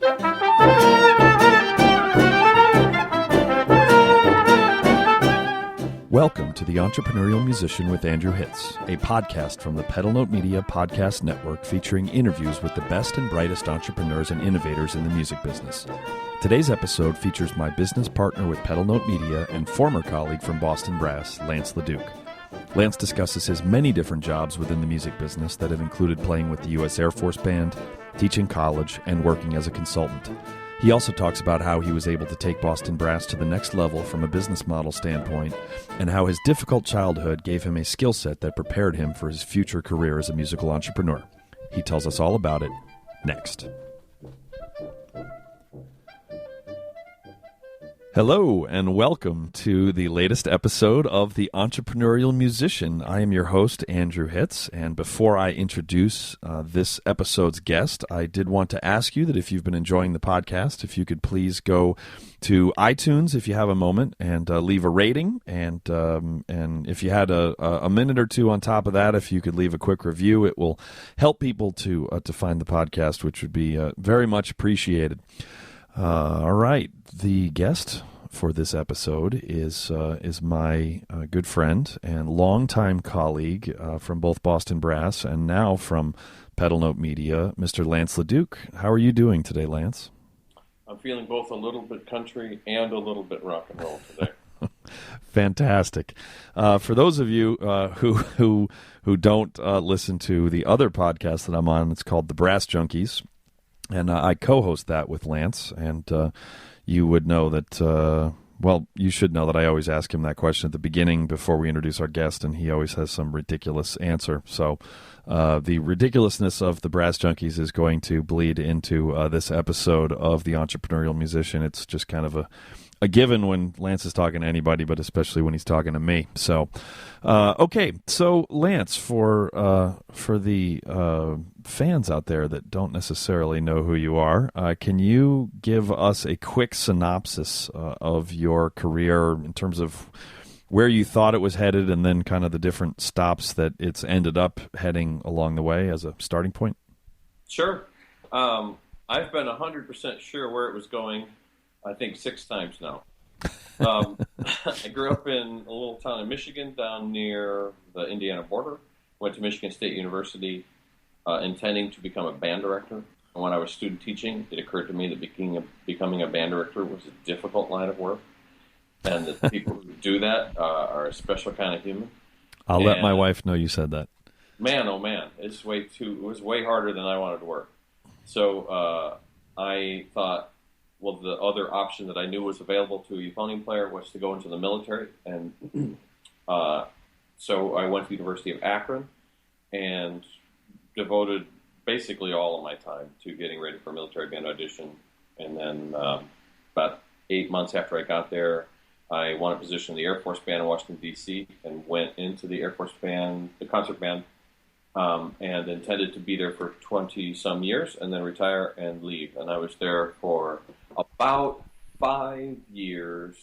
Welcome to The Entrepreneurial Musician with Andrew Hitz, a podcast from the Pedal Note Media Podcast Network featuring interviews with the best and brightest entrepreneurs and innovators in the music business. Today's episode features my business partner with Pedal Note Media and former colleague from Boston Brass, Lance LaDuke. Lance discusses his many different jobs within the music business that have included playing with the U.S. Air Force Band, teaching college, and working as a consultant. He also talks about how he was able to take Boston Brass to the next level from a business model standpoint, and how his difficult childhood gave him a skill set that prepared him for his future career as a musical entrepreneur. He tells us all about it next. Hello, and welcome to the latest episode of The Entrepreneurial Musician. I am your host, Andrew Hitz, and before I introduce this episode's guest, I did want to ask you that if you've been enjoying the podcast, if you could please go to iTunes if you have a moment and leave a rating, and if you had a minute or two on top of that, if you could leave a quick review, it will help people to find the podcast, which would be very much appreciated. All right, the guest for this episode is my good friend and longtime colleague from both Boston Brass and now from Pedal Note Media, Mr. Lance LaDuke. How are you doing today, Lance? I'm feeling both a little bit country and a little bit rock and roll today. Fantastic. For those of you who don't listen to the other podcast that I'm on, it's called The Brass Junkies. And I co-host that with Lance, and you would know that, you should know that I always ask him that question at the beginning before we introduce our guest, and he always has some ridiculous answer. So the ridiculousness of the Brass Junkies is going to bleed into this episode of The Entrepreneurial Musician. It's just kind of a given when Lance is talking to anybody, but especially when he's talking to me. So, okay. So, Lance, for the fans out there that don't necessarily know who you are, can you give us a quick synopsis of your career in terms of where you thought it was headed and then kind of the different stops that it's ended up heading along the way as a starting point? Sure. I've been 100% sure where it was going, I think 6 times now. I grew up in a little town in Michigan down near the Indiana border. Went to Michigan State University intending to become a band director. And when I was student teaching, it occurred to me that becoming a band director was a difficult line of work. And that people who do that are a special kind of human. I'll let my wife know you said that. Man, oh man, it was way harder than I wanted to work. So I thought, well, the other option that I knew was available to a euphonium player was to go into the military. And so I went to the University of Akron and devoted basically all of my time to getting ready for a military band audition. And then about 8 months after I got there, I won a position in the Air Force Band in Washington, D.C., and went into the Air Force Band, the concert band, and intended to be there for 20-some years and then retire and leave. And I was there for about 5 years,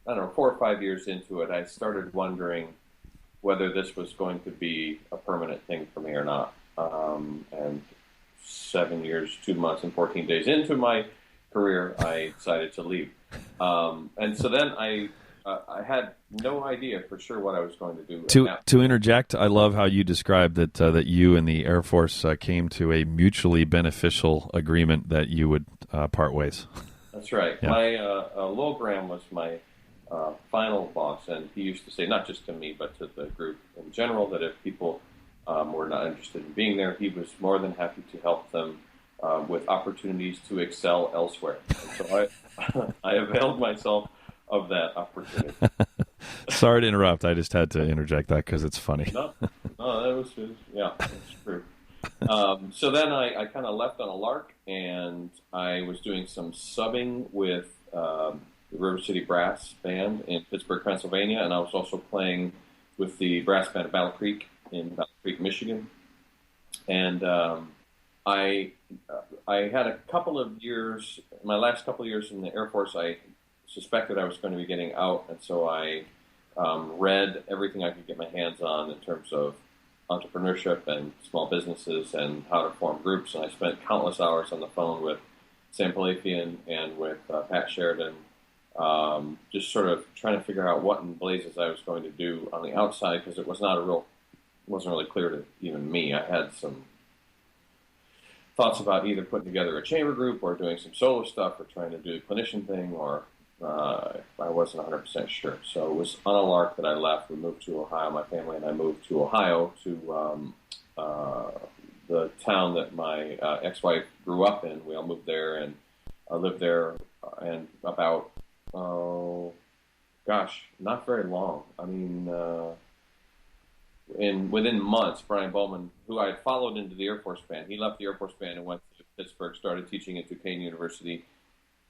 4 or 5 years into it, I started wondering whether this was going to be a permanent thing for me or not. And 7 years, 2 months, and 14 days into my career, I decided to leave. And so then I had no idea for sure what I was going to do. To interject, I love how you described that you and the Air Force came to a mutually beneficial agreement that you would part ways. That's right. Yeah. My Lowell Graham was my final boss, and he used to say, not just to me, but to the group in general, that if people were not interested in being there, he was more than happy to help them with opportunities to excel elsewhere. And so I availed myself of that opportunity. Sorry to interrupt. I just had to interject that because it's funny. No, that's true. So then I kind of left on a lark, and I was doing some subbing with the River City Brass Band in Pittsburgh, Pennsylvania, and I was also playing with the brass band at Battle Creek in Battle Creek, Michigan. And I had a couple of years, my last couple of years in the Air Force, I suspected I was going to be getting out, and so I read everything I could get my hands on in terms of entrepreneurship and small businesses and how to form groups, and I spent countless hours on the phone with Sam Palafian and with Pat Sheridan, just sort of trying to figure out what in blazes I was going to do on the outside, because it wasn't really clear to even me. I had some thoughts about either putting together a chamber group or doing some solo stuff or trying to do a clinician thing, or I wasn't 100% sure. So it was on a lark that I left. We moved to Ohio. My family and I moved to Ohio, to the town that my ex-wife grew up in. We all moved there and lived there, and about, not very long. I mean, within months, Brian Bowman, who I had followed into the Air Force Band, he left the Air Force Band and went to Pittsburgh, started teaching at Duquesne University,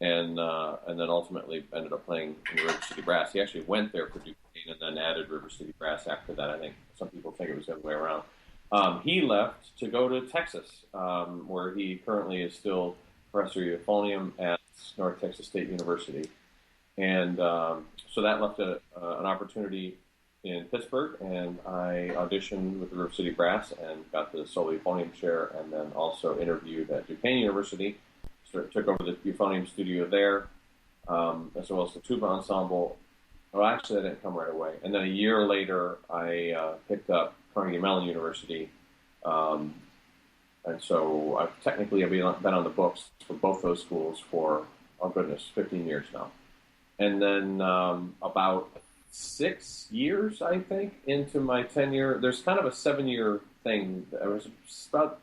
and then ultimately ended up playing in the River City Brass. He actually went there for Duquesne and then added River City Brass after that. I think some people think it was the other way around. He left to go to Texas, where he currently is still professor of euphonium at North Texas State University. And so that left an opportunity in Pittsburgh, and I auditioned with the River City Brass and got the solo euphonium chair, and then also interviewed at Duquesne University. Took over the euphonium studio there, as well as the tuba ensemble. Well, actually, that didn't come right away. And then a year later, I picked up Carnegie Mellon University, and so I've been on the books for both those schools for, 15 years now. And then about 6 years, I think, into my tenure, there's kind of a 7-year thing. I was about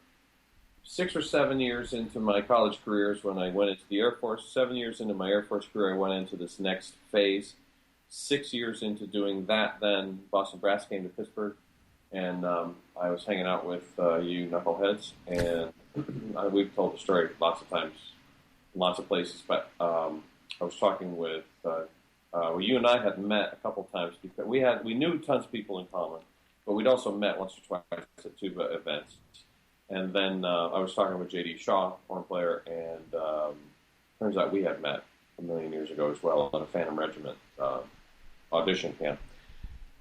6 or 7 years into my college careers when I went into the Air Force. 7 years into my Air Force career, I went into this next phase. 6 years into doing that, then Boston Brass came to Pittsburgh, and I was hanging out with you knuckleheads, and we've told the story lots of times, lots of places, but I was talking with, you and I had met a couple times, because we knew tons of people in common, but we'd also met once or twice at tuba events. And then I was talking with J.D. Shaw, horn player, and turns out we had met a million years ago as well at a Phantom Regiment audition camp.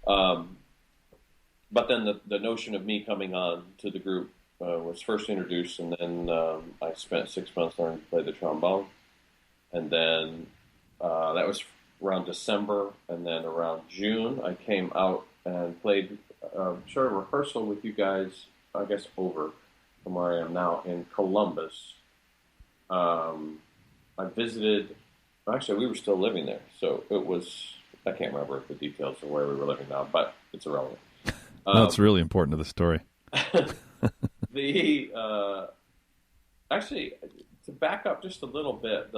But then the notion of me coming on to the group was first introduced, and then I spent 6 months learning to play the trombone. And then that was around December, and then around June, I came out and played sort of rehearsal with you guys, I guess, over from where I am now in Columbus. I visited, actually, we were still living there, so it was, I can't remember the details of where we were living now, but it's irrelevant. No, it's really important to the story. Actually, to back up just a little bit,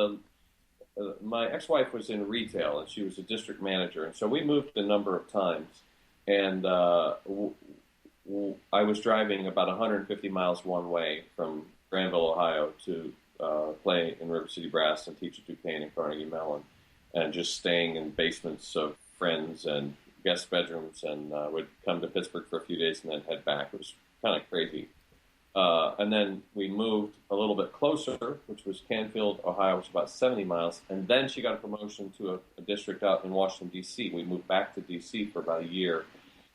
my ex-wife was in retail, and she was a district manager, and so we moved a number of times, and I was driving about 150 miles one way from Granville, Ohio, to play in River City Brass and teach at Duquesne and Carnegie Mellon, and just staying in basements of friends and guest bedrooms, and would come to Pittsburgh for a few days and then head back. It was kind of crazy. And then we moved a little bit closer, which was Canfield, Ohio, which was about 70 miles. And then she got a promotion to a district out in Washington, D.C. We moved back to D.C. for about a year,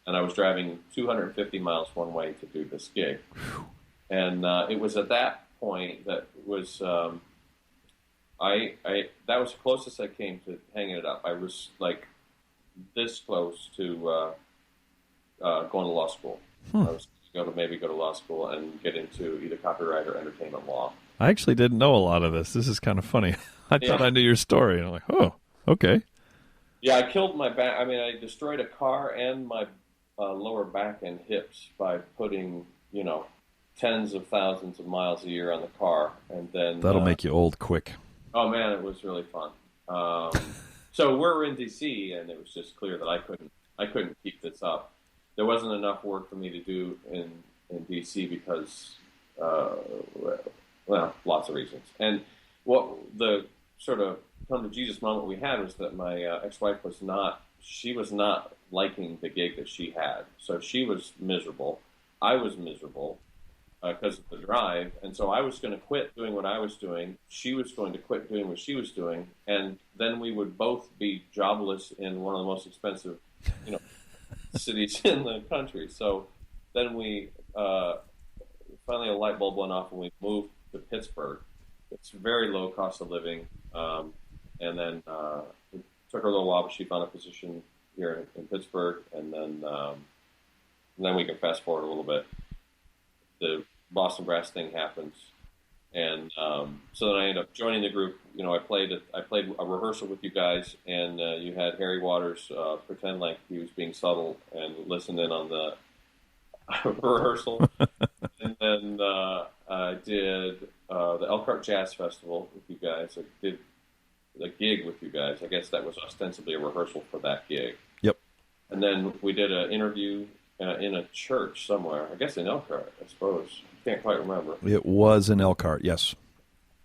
and I was driving 250 miles one way to do this gig. And it was at that point that was that was the closest I came to hanging it up. I was like this close to going to law school. I was go to law school and get into either copyright or entertainment law. I actually didn't know a lot of this. This is kind of funny. I thought I knew your story, and I'm like, oh, okay. Yeah, I killed my back. I mean, I destroyed a car and my lower back and hips by putting, tens of thousands of miles a year on the car, and then that'll make you old quick. Oh man, it was really fun. So we're in DC, and it was just clear that I couldn't keep this up. There wasn't enough work for me to do in DC because, lots of reasons. And what the sort of come to Jesus moment we had was that my ex-wife was not liking the gig that she had. So she was miserable. I was miserable because of the drive. And so I was going to quit doing what I was doing. She was going to quit doing what she was doing. And then we would both be jobless in one of the most expensive, cities in the country. So then we finally a light bulb went off when we moved to Pittsburgh, it's very low cost of living. And then we took our little while, but she found a position here in Pittsburgh, and then we can fast forward a little bit. The Boston Brass thing happens, and so then I ended up joining the group. I played a rehearsal with you guys, and you had Harry Waters pretend like he was being subtle and listen in on the rehearsal. And then I did the Elkhart Jazz Festival with you guys. I did the gig with you guys. I guess that was ostensibly a rehearsal for that gig. Yep. And then we did an interview in a church somewhere. I guess in Elkhart, I suppose. Can't quite remember. It was in Elkhart, yes.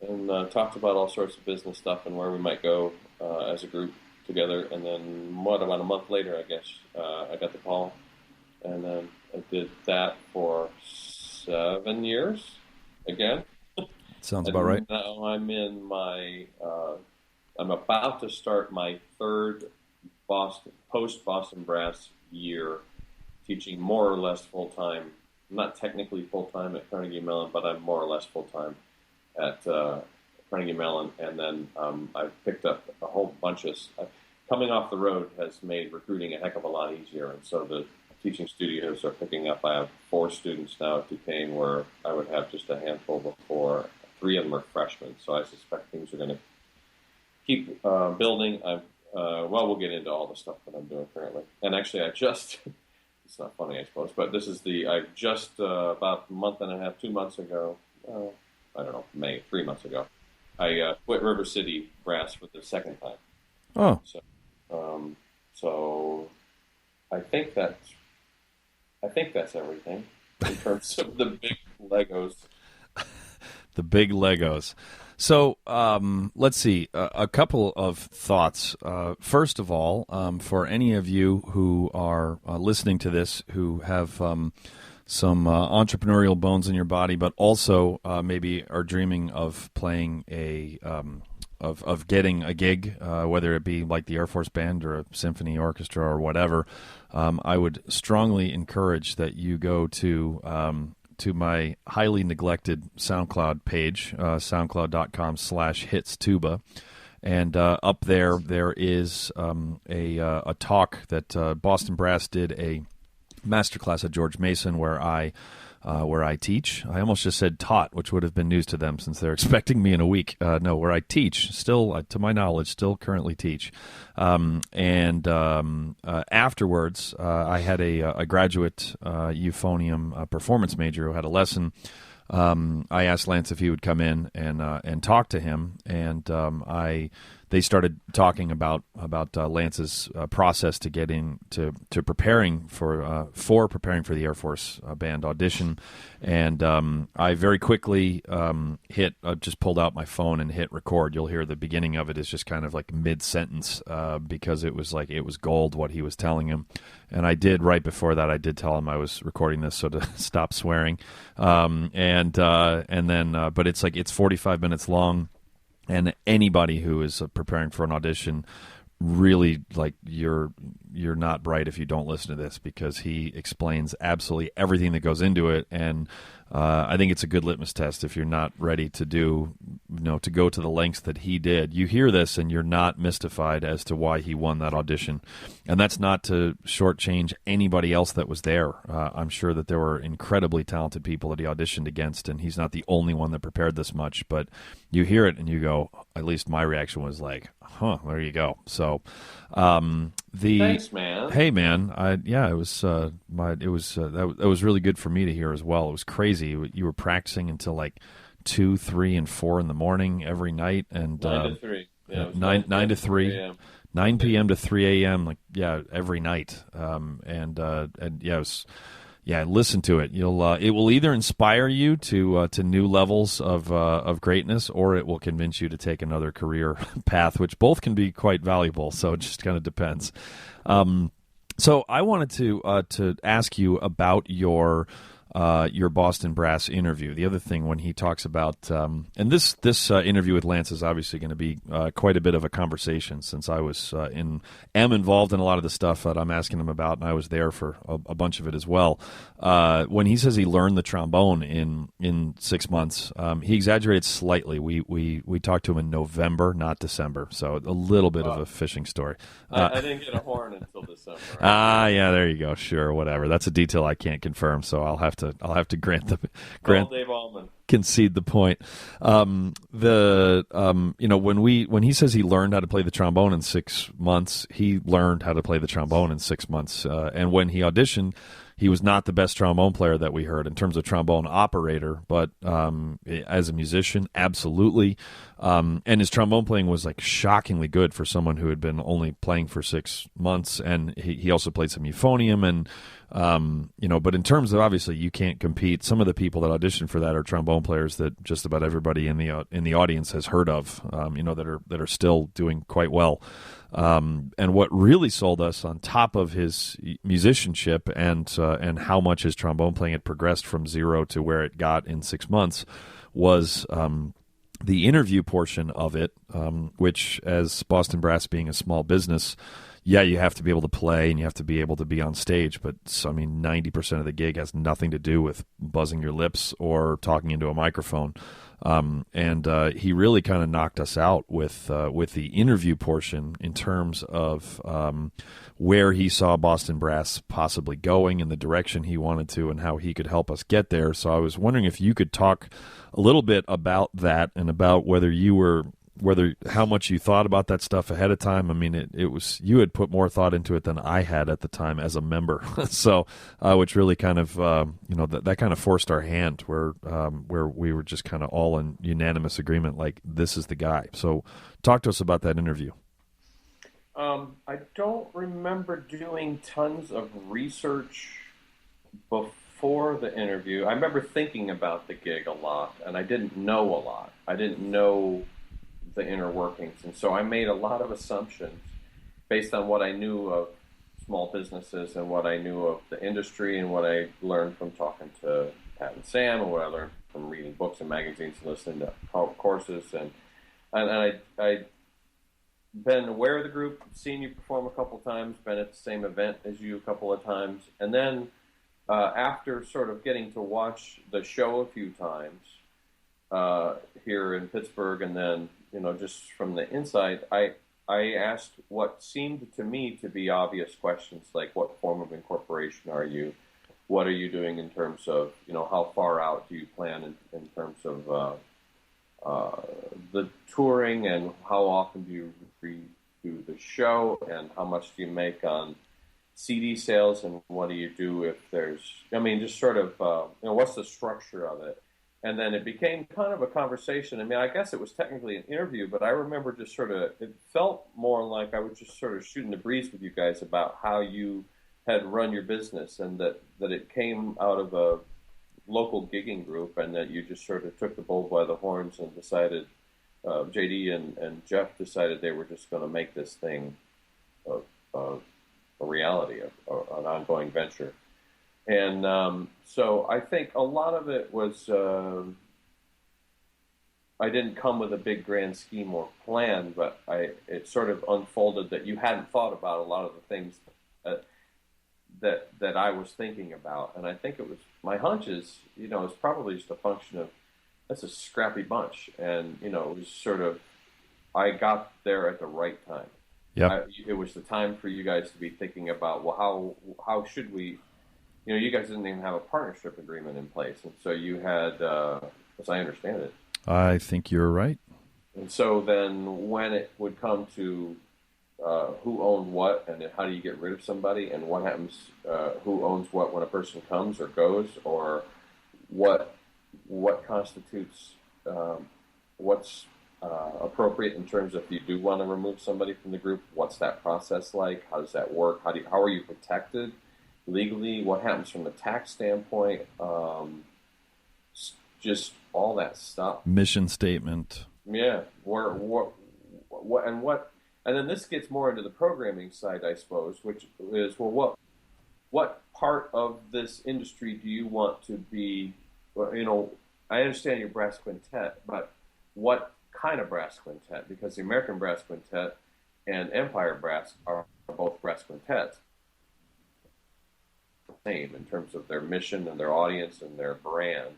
And talked about all sorts of business stuff and where we might go as a group together. And then about a month later, I guess, I got the call. And then I did that for 7 years again. Sounds about right. Now I'm in I'm about to start my third post-Boston Brass year, teaching more or less full-time. I'm not technically full-time at Carnegie Mellon, but I'm more or less full-time at Carnegie Mellon. And then I've picked up a whole bunch of coming off the road has made recruiting a heck of a lot easier. And so the teaching studios are picking up. I have 4 students now at Duquesne, where I would have just a handful before. 3 of them are freshmen, so I suspect things are going to keep building. We'll get into all the stuff that I'm doing currently. And actually, it's not funny, I suppose, but this is I just, about a month and a half, 2 months ago, I don't know, 3 months ago, I quit River City Brass for the second time. Oh. So I think that's everything in terms of the big Legos. The big Legos. So let's see, a couple of thoughts. First of all, for any of you who are listening to this who have some entrepreneurial bones in your body, but also maybe are dreaming of playing of getting a gig, whether it be like the Air Force Band or a symphony orchestra or whatever, I would strongly encourage that you go to my highly neglected SoundCloud page, soundcloud.com/hitstuba. And up there is a talk that Boston Brass did a masterclass at George Mason where I teach. I almost just said taught, which would have been news to them since they're expecting me in a week. No, where I teach, still, to my knowledge, still currently teach. Afterwards, I had a graduate euphonium performance major who had a lesson. I asked Lance if he would come in and talk to him, and they started talking about Lance's process to get into preparing for preparing for the Air Force Band audition, and I very quickly just pulled out my phone and hit record. You'll hear the beginning of it is just kind of like mid-sentence because it was gold what he was telling him. And I did, right before that, I did tell him I was recording this, so to stop swearing. But it's 45 minutes long, and anybody who is preparing for an audition, really, you're not bright if you don't listen to this, because he explains absolutely everything that goes into it. And I think it's a good litmus test if you're not ready to to go to the lengths that he did. You hear this and you're not mystified as to why he won that audition. And that's not to shortchange anybody else that was there. I'm sure that there were incredibly talented people that he auditioned against, and he's not the only one that prepared this much. But you hear it and you go, at least my reaction was like, huh, there you go. So thanks, man. Hey, man. It was that was really good for me to hear as well. It was crazy. You were practicing until like 2, 3, and 4 in the morning every night, and 9 to 3. Yeah, 9 to 3, 9 p.m. to 3 a.m. Every night. Listen to it. It will either inspire you to new levels of greatness, or it will convince you to take another career path, which both can be quite valuable. So it just kind of depends. So I wanted to ask you about your your Boston Brass interview. The other thing when he talks about, and this interview with Lance is obviously going to be quite a bit of a conversation since I was am involved in a lot of the stuff that I'm asking him about, and I was there for a bunch of it as well. When he says he learned the trombone in 6 months, he exaggerated slightly. We talked to him in November, not December, so a little bit of a fishing story. I didn't get a horn until December. Yeah, there you go. Sure, whatever. That's a detail I can't confirm, so I'll have to Dave Allman. concede the point. When he says he learned how to play the trombone in 6 months, he learned how to play the trombone in 6 months. And when he auditioned, he was not the best trombone player that we heard in terms of trombone operator, but as a musician, absolutely. And his trombone playing was like shockingly good for someone who had been only playing for 6 months. And he also played some euphonium and, but in terms of, obviously you can't compete. Some of the people that auditioned for that are trombone players that just about everybody in the audience has heard of, that are still doing quite well. And what really sold us, on top of his musicianship and how much his trombone playing had progressed from 0 to where it got in 6 months, was the interview portion of it, which, as Boston Brass being a small business, yeah, you have to be able to play and you have to be able to be on stage, but 90% of the gig has nothing to do with buzzing your lips or talking into a microphone. And he really kind of knocked us out with the interview portion in terms of where he saw Boston Brass possibly going and the direction he wanted to and how he could help us get there. So I was wondering if you could talk a little bit about that and about how much you thought about that stuff ahead of time. I mean, it was, you had put more thought into it than I had at the time as a member. So, which really kind of, that kind of forced our hand where we were just kind of all in unanimous agreement, like, this is the guy. So talk to us about that interview. I don't remember doing tons of research before the interview. I remember thinking about the gig a lot, and I didn't know a lot. I didn't know the inner workings, and so I made a lot of assumptions based on what I knew of small businesses and what I knew of the industry and what I learned from talking to Pat and Sam and what I learned from reading books and magazines and listening to courses, and I'd been aware of the group, seen you perform a couple times, been at the same event as you a couple of times, and then after sort of getting to watch the show a few times here in Pittsburgh, and then just from the inside, I asked what seemed to me to be obvious questions, like what form of incorporation are you? What are you doing in terms of, how far out do you plan in terms of the touring, and how often do you redo the show, and how much do you make on CD sales, and what do you do if there's, just sort of, what's the structure of it? And then it became kind of a conversation. I guess it was technically an interview, but I remember just sort of, it felt more like I was just sort of shooting the breeze with you guys about how you had run your business, and that it came out of a local gigging group, and that you just sort of took the bull by the horns and decided, JD and Jeff decided they were just going to make this thing a reality, an ongoing venture. And so I think a lot of it was, I didn't come with a big grand scheme or plan, but it sort of unfolded that you hadn't thought about a lot of the things that I was thinking about. And I think it was, my hunch is, it's probably just a function of, that's a scrappy bunch. And, it was sort of, I got there at the right time. Yeah. It was the time for you guys to be thinking about, well, how should we, you guys didn't even have a partnership agreement in place. And so you had, as I understand it. I think you're right. And so then when it would come to who owned what, and then how do you get rid of somebody, and what happens, who owns what when a person comes or goes, or what constitutes what's appropriate in terms of if you do want to remove somebody from the group, what's that process like? How does that work? How are you protected legally? What happens from a tax standpoint? Just all that stuff. Mission statement. Yeah. And then this gets more into the programming side, I suppose, which is, well, what part of this industry do you want to be? Well, I understand your brass quintet, but what kind of brass quintet? Because the American Brass Quintet and Empire Brass are both brass quintets, same in terms of their mission and their audience and their brand.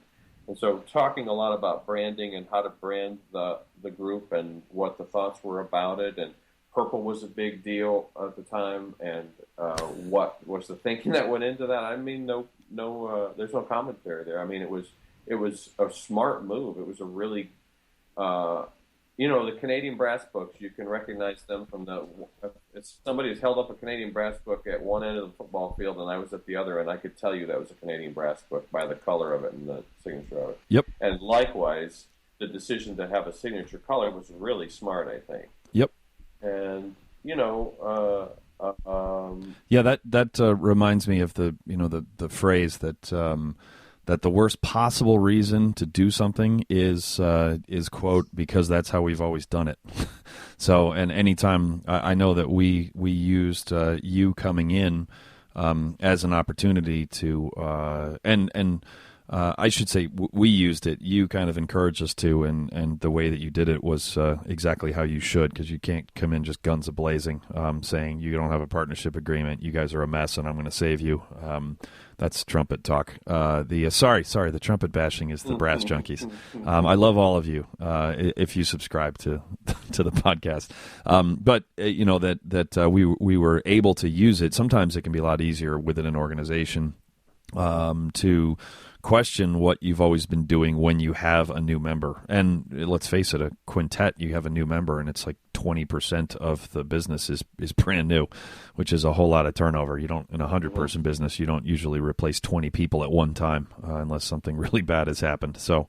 And so talking a lot about branding and how to brand the group and what the thoughts were about it. And purple was a big deal at the time. And what was the thinking that went into that? I mean, there's no commentary there. I mean, it was a smart move. It was a really, the Canadian brass books, you can recognize them from if somebody has held up a Canadian brass book at one end of the football field and I was at the other end, I could tell you that was a Canadian brass book by the color of it and the signature of it. Yep. And likewise, the decision to have a signature color was really smart, I think. Yep. And, that reminds me of the phrase that the worst possible reason to do something is quote, because that's how we've always done it. So, and anytime I know that we used you coming in as an opportunity to I should say we used it. You kind of encouraged us to, and the way that you did it was exactly how you should, because you can't come in just guns a-blazing, saying you don't have a partnership agreement, you guys are a mess, and I'm going to save you. That's trumpet talk. The trumpet bashing is the brass junkies. I love all of you if you subscribe to the podcast. But we were able to use it. Sometimes it can be a lot easier within an organization to question what you've always been doing when you have a new member. And let's face it, a quintet, you have a new member and it's like 20% of the business is brand new, which is a whole lot of turnover. You don't, in a 100-person business, you don't usually replace 20 people at one time unless something really bad has happened. So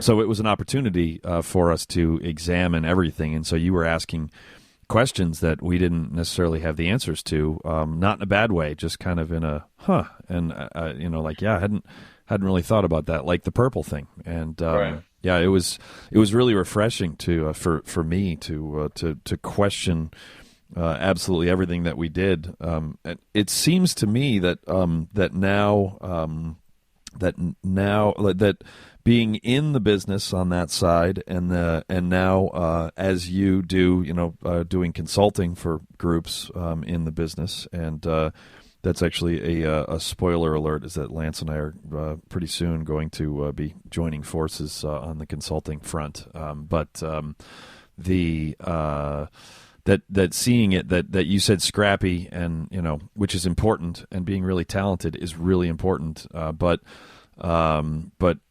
so it was an opportunity for us to examine everything. And so you were asking questions that we didn't necessarily have the answers to, not in a bad way, just kind of in a and I hadn't really thought about that, like the purple thing. And yeah, it was really refreshing to for me to question absolutely everything that we did. It seems to me that that being in the business on that side, and now as you do, doing consulting for groups in the business, and that's actually a spoiler alert, is that Lance and I are pretty soon going to be joining forces on the consulting front. That seeing it, that you said scrappy, and which is important, and being really talented is really important. But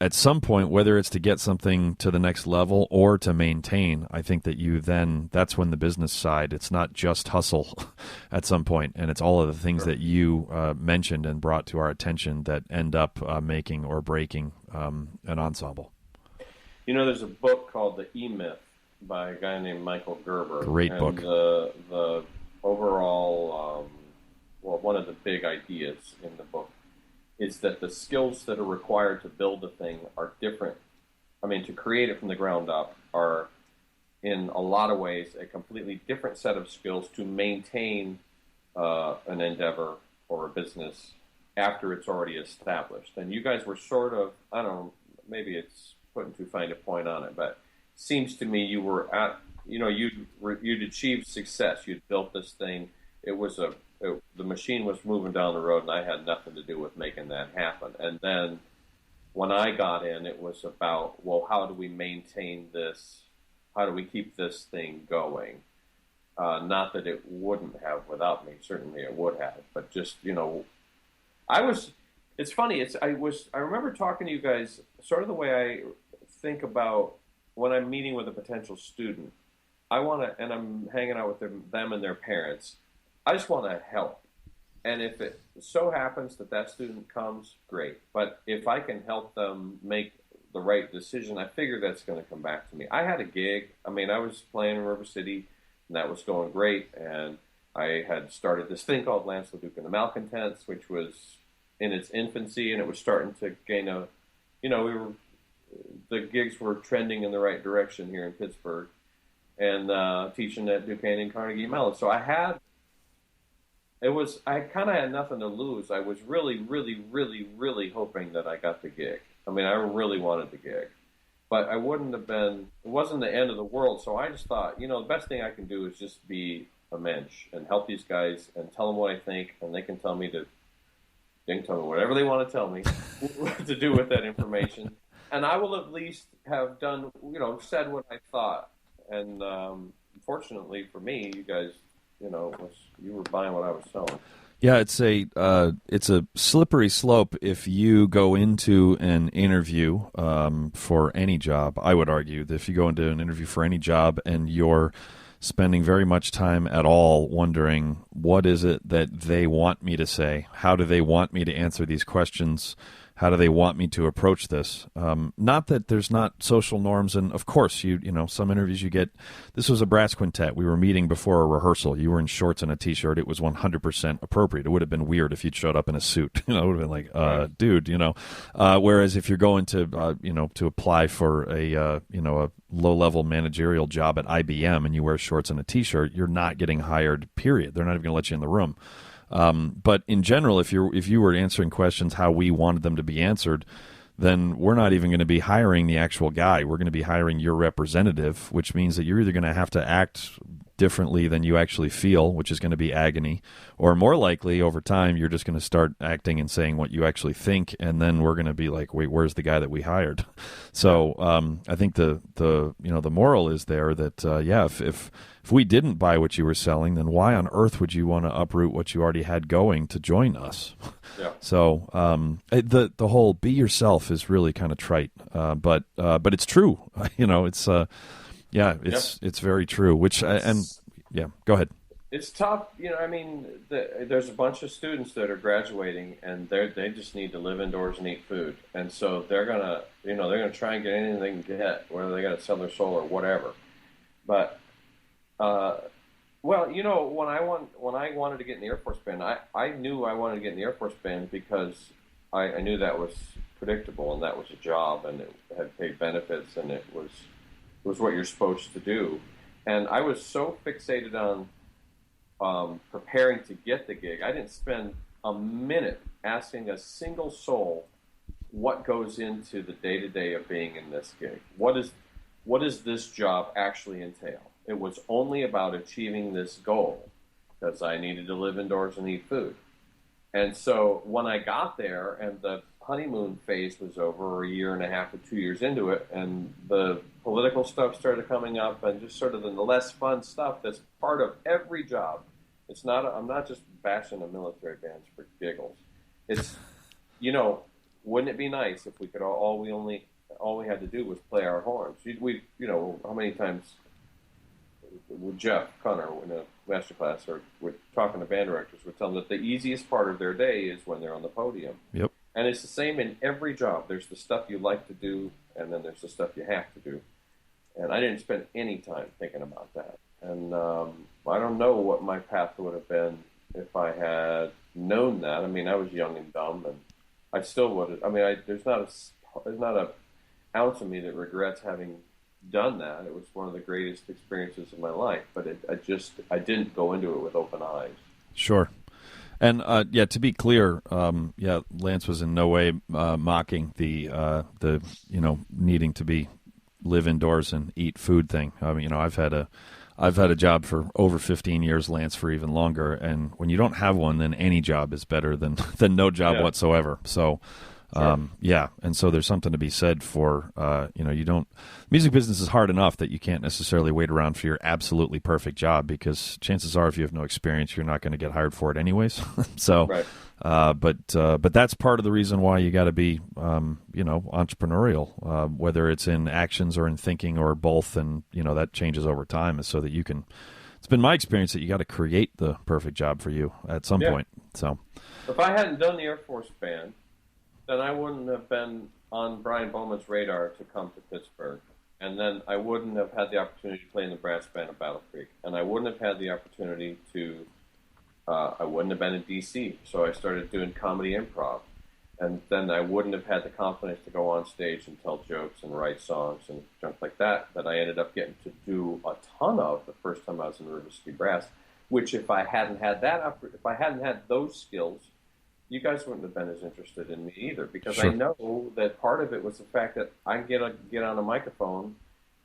at some point, whether it's to get something to the next level or to maintain, I think that that's when the business side, it's not just hustle at some point, and it's all of the things that you mentioned and brought to our attention that end up making or breaking an ensemble. There's a book called The E-Myth by a guy named Michael Gerber. Great book. The overall, one of the big ideas in the book is that the skills that are required to build a thing are different. I mean, to create it from the ground up are, in a lot of ways, a completely different set of skills to maintain an endeavor or a business after it's already established. And you guys were sort of, I don't know, maybe it's putting too fine a point on it, but seems to me you were at, you'd achieved success. You'd built this thing. The machine was moving down the road, and I had nothing to do with making that happen. And then when I got in, it was about, well, how do we maintain this? How do we keep this thing going? Not that it wouldn't have without me. Certainly it would have. But just, it's funny. I remember talking to you guys sort of the way I think about when I'm meeting with a potential student. And I'm hanging out with them and their parents. I just want to help. And if it so happens that student comes, great. But if I can help them make the right decision, I figure that's going to come back to me. I had a gig. I mean, I was playing in River City, and that was going great. And I had started this thing called LaDuke and the Malcontents, which was in its infancy, and it was starting to gain the gigs were trending in the right direction here in Pittsburgh, and teaching at Duquesne and Carnegie Mellon. So I had I kind of had nothing to lose. I was really, really, really, really hoping that I got the gig. I mean, I really wanted the gig, but I wouldn't have been. It wasn't the end of the world. So I just thought, the best thing I can do is just be a mensch and help these guys and tell them what I think, and they can tell me whatever they want to tell me to do with that information, and I will at least have done, said what I thought. And fortunately for me, you guys, you were buying what I was selling. Yeah, it's a slippery slope if you go into an interview for any job. I would argue that if you go into an interview for any job and you're spending very much time at all wondering what is it that they want me to say, how do they want me to answer these questions, how do they want me to approach this? Not that there's not social norms, and of course, some interviews you get. This was a brass quintet. We were meeting before a rehearsal. You were in shorts and a t-shirt. It was 100% appropriate. It would have been weird if you'd showed up in a suit. It would have been like, dude, Whereas if you're going to, to apply for a low-level managerial job at IBM and you wear shorts and a t-shirt, you're not getting hired. Period. They're not even going to let you in the room. But in general, if you were answering questions how we wanted them to be answered, then we're not even going to be hiring the actual guy. We're going to be hiring your representative, which means that you're either going to have to act differently than you actually feel, which is going to be agony, or more likely over time you're just going to start acting and saying what you actually think, and then we're going to be like, wait, where's the guy that we hired? So I think the moral is there that if we didn't buy what you were selling, then why on earth would you want to uproot what you already had going to join us? Yeah. So the whole be yourself is really kind of trite, but it's true. It's very true. Go ahead. It's tough, there's a bunch of students that are graduating, and they just need to live indoors and eat food, and so they're gonna try and get anything they can get, whether they got to sell their soul or whatever. But when I wanted to get in the Air Force Band, I knew I wanted to get in the Air Force Band because I knew that was predictable and that was a job and it had paid benefits and it was what you're supposed to do. And I was so fixated on preparing to get the gig, I didn't spend a minute asking a single soul what goes into the day-to-day of being in this gig. What does this job actually entail? It was only about achieving this goal because I needed to live indoors and eat food. And so when I got there and the honeymoon phase was over, or a year and a half or 2 years into it, and the political stuff started coming up and just sort of the less fun stuff that's part of every job. I'm not just bashing the military bands for giggles. It's, wouldn't it be nice if we could all we had to do was play our horns? How many times with Jeff Connor in a master class or with talking to band directors would tell them that the easiest part of their day is when they're on the podium. Yep. And it's the same in every job. There's the stuff you like to do, and then there's the stuff you have to do. And I didn't spend any time thinking about that. And I don't know what my path would have been if I had known that. I mean, I was young and dumb, and I still would have. I mean, there's not a ounce of me that regrets having done that. It was one of the greatest experiences of my life, but I didn't go into it with open eyes. Sure. And to be clear, Lance was in no way mocking the needing to live indoors and eat food thing. I mean, I've had a job for over 15 years, Lance for even longer, and when you don't have one, then any job is better than no job whatsoever. So. Sure. And so there's something to be said for, music business is hard enough that you can't necessarily wait around for your absolutely perfect job because chances are if you have no experience, you're not going to get hired for it anyways. So, right. But that's part of the reason why you got to be, entrepreneurial, whether it's in actions or in thinking or both. And, that changes over time is so that you can, it's been my experience that you got to create the perfect job for you at some point. So if I hadn't done the Air Force Band, then I wouldn't have been on Brian Bowman's radar to come to Pittsburgh. And then I wouldn't have had the opportunity to play in the brass band at Battle Creek. And I wouldn't have had the opportunity I wouldn't have been in D.C. So I started doing comedy improv. And then I wouldn't have had the confidence to go on stage and tell jokes and write songs and junk like that I ended up getting to do a ton of the first time I was in River City Brass. which if I hadn't had if I hadn't had those skills, you guys wouldn't have been as interested in me either, because I Sure. know that part of it was the fact that I get on a microphone,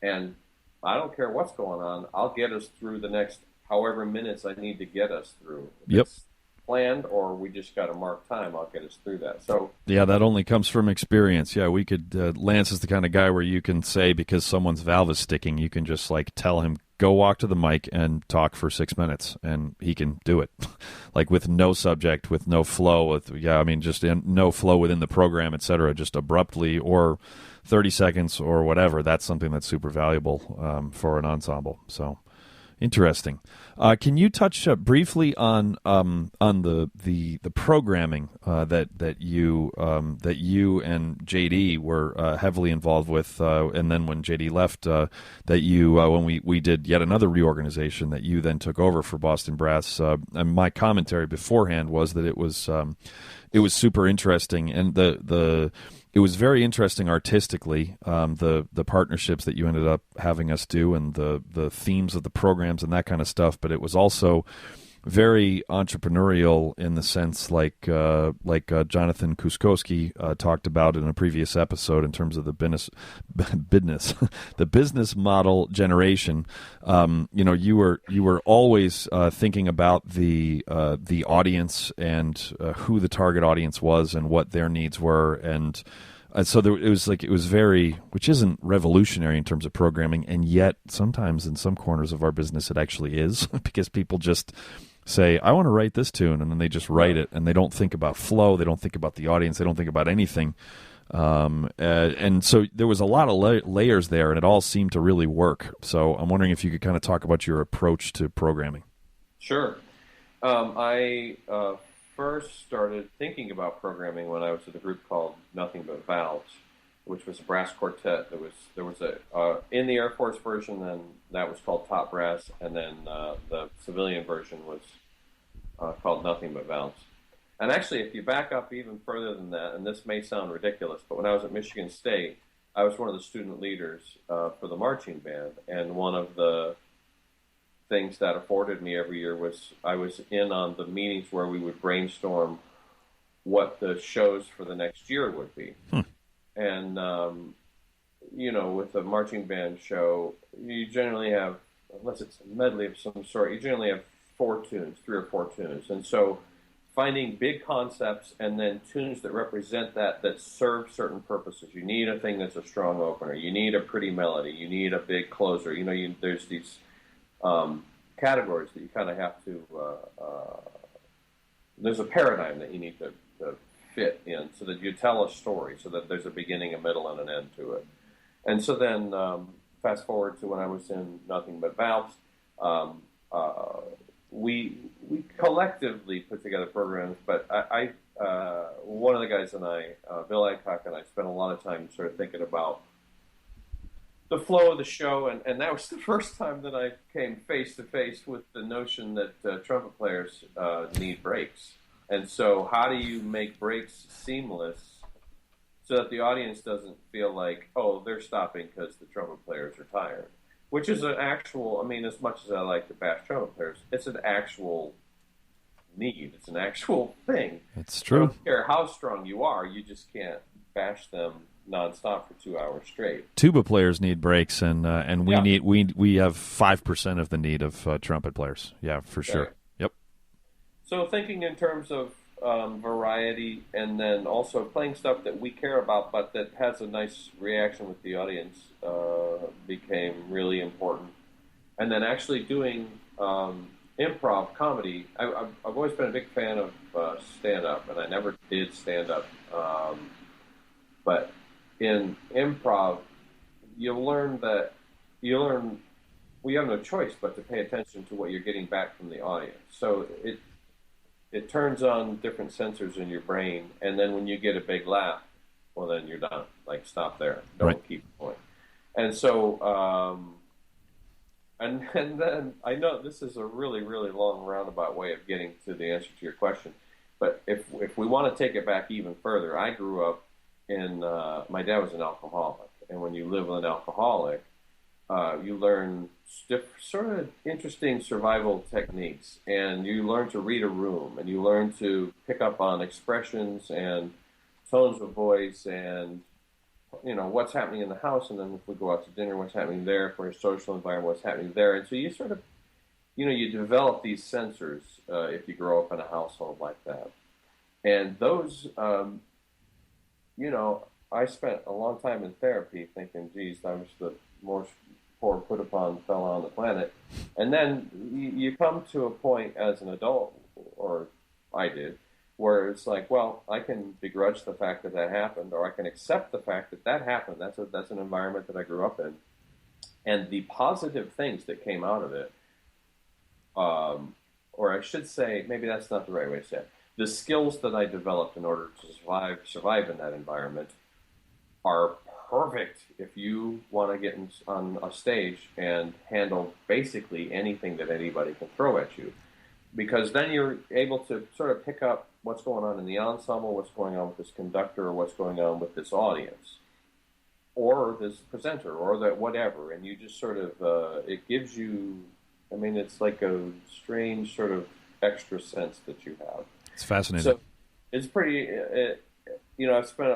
and I don't care what's going on. I'll get us through the next however minutes I need to get us through. If Yep. it's planned or we just got to mark time, I'll get us through that. So Yeah, that only comes from experience. Yeah, we could. Lance is the kind of guy where you can say, because someone's valve is sticking, you can just like tell him, go walk to the mic and talk for 6 minutes, and he can do it, like with no subject, with no flow, just no flow within the program, etc. Just abruptly, or 30 seconds or whatever. That's something that's super valuable for an ensemble. So. Interesting. Can you touch briefly on the programming that you and JD were heavily involved with, and then when JD left, that you when we did yet another reorganization that you then took over for Boston Brass. And my commentary beforehand was that it was super interesting, and it was very interesting artistically, the partnerships that you ended up having us do, and the themes of the programs and that kind of stuff. But it was also very entrepreneurial in the sense, like Jonathan Kuskowski talked about in a previous episode, in terms of the the business model generation. You were always thinking about the audience, and who the target audience was and what their needs were, and so it was very, which isn't revolutionary in terms of programming, and yet sometimes in some corners of our business it actually is, because people just say, I want to write this tune, and then they just write it, and they don't think about flow, they don't think about the audience, they don't think about anything. And so there was a lot of layers there, and it all seemed to really work. So I'm wondering if you could kind of talk about your approach to programming. Sure. I first started thinking about programming when I was at a group called Nothing But Valves, which was a brass quartet. There was a in the Air Force version, then that was called Top Brass, and then the civilian version was called Nothing But Valves. And actually, if you back up even further than that, and this may sound ridiculous, but when I was at Michigan State, I was one of the student leaders for the marching band, and one of the things that afforded me every year was I was in on the meetings where we would brainstorm what the shows for the next year would be. And, with a marching band show, you generally have, unless it's a medley of some sort, you generally have 3 or 4 tunes. And so finding big concepts and then tunes that represent that serve certain purposes. You need a thing that's a strong opener. You need a pretty melody. You need a big closer. There's these categories that you kind of have to, there's a paradigm that you need to fit in so that you tell a story, so that there's a beginning, a middle, and an end to it. And so then fast forward to when I was in Nothing But Valves, we collectively put together programs, but I one of the guys and I, Bill Adcock and I, spent a lot of time sort of thinking about the flow of the show, and that was the first time that I came face to face with the notion that trumpet players need breaks. And so how do you make breaks seamless so that the audience doesn't feel like, oh, they're stopping because the trumpet players are tired? Which is an actual, as much as I like to bash trumpet players, it's an actual need. It's an actual thing. It's true. I don't care how strong you are, you just can't bash them nonstop for 2 hours straight. Tuba players need breaks, and we have 5% of the need of trumpet players. Yeah, for sure. Right. Yep. So thinking in terms of variety, and then also playing stuff that we care about, but that has a nice reaction with the audience, became really important. And then actually doing improv comedy. I've always been a big fan of stand-up, and I never did stand-up. But in improv, you learn we have no choice but to pay attention to what you're getting back from the audience. So it turns on different sensors in your brain, and then when you get a big laugh, well, then you're done. Like, stop there. Don't keep going. And so, and then I know this is a really, really long roundabout way of getting to the answer to your question, but if we want to take it back even further, I grew up my dad was an alcoholic, and when you live with an alcoholic, you learn sort of interesting survival techniques, and you learn to read a room, and you learn to pick up on expressions and tones of voice, and what's happening in the house, and then if we go out to dinner, what's happening there, for a social environment, what's happening there, and so you sort of you develop these sensors if you grow up in a household like that, and those I spent a long time in therapy thinking, geez, I was the most poor put upon fella on the planet. And then you come to a point as an adult, or I did, where it's like, well, I can begrudge the fact that that happened, or I can accept the fact that that happened. That's an environment that I grew up in. And the positive things that came out of it, or I should say, maybe that's not the right way to say it, the skills that I developed in order to survive in that environment are perfect if you want to get on a stage and handle basically anything that anybody can throw at you. Because then you're able to sort of pick up what's going on in the ensemble, what's going on with this conductor, or what's going on with this audience, or this presenter, or that whatever. And you just sort of, it gives you, it's like a strange sort of extra sense that you have. It's fascinating. So it's pretty, I've spent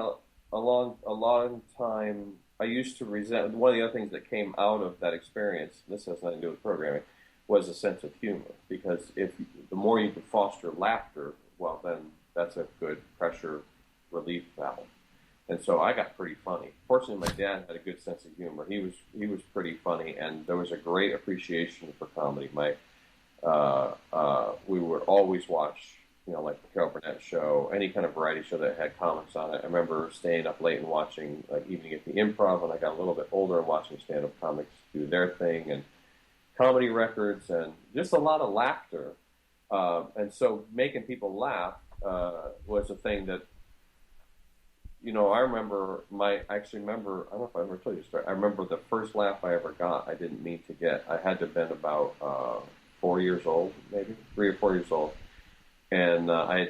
a long time. I used to resent, one of the other things that came out of that experience, this has nothing to do with programming, was a sense of humor. Because the more you can foster laughter, well, then that's a good pressure relief valve. And so I got pretty funny. Fortunately, my dad had a good sense of humor. He was pretty funny, and there was a great appreciation for comedy. We would always watch, like the Carol Burnett show, any kind of variety show that had comics on it. I remember staying up late and watching, like, Evening at the Improv when I got a little bit older, and watching stand-up comics do their thing, and comedy records, and just a lot of laughter. And so making people laugh was a thing that, I remember I don't know if I ever told you a story. I remember the first laugh I ever got, I didn't mean to get. I had to have been about 4 years old, maybe 3 or 4 years old. And I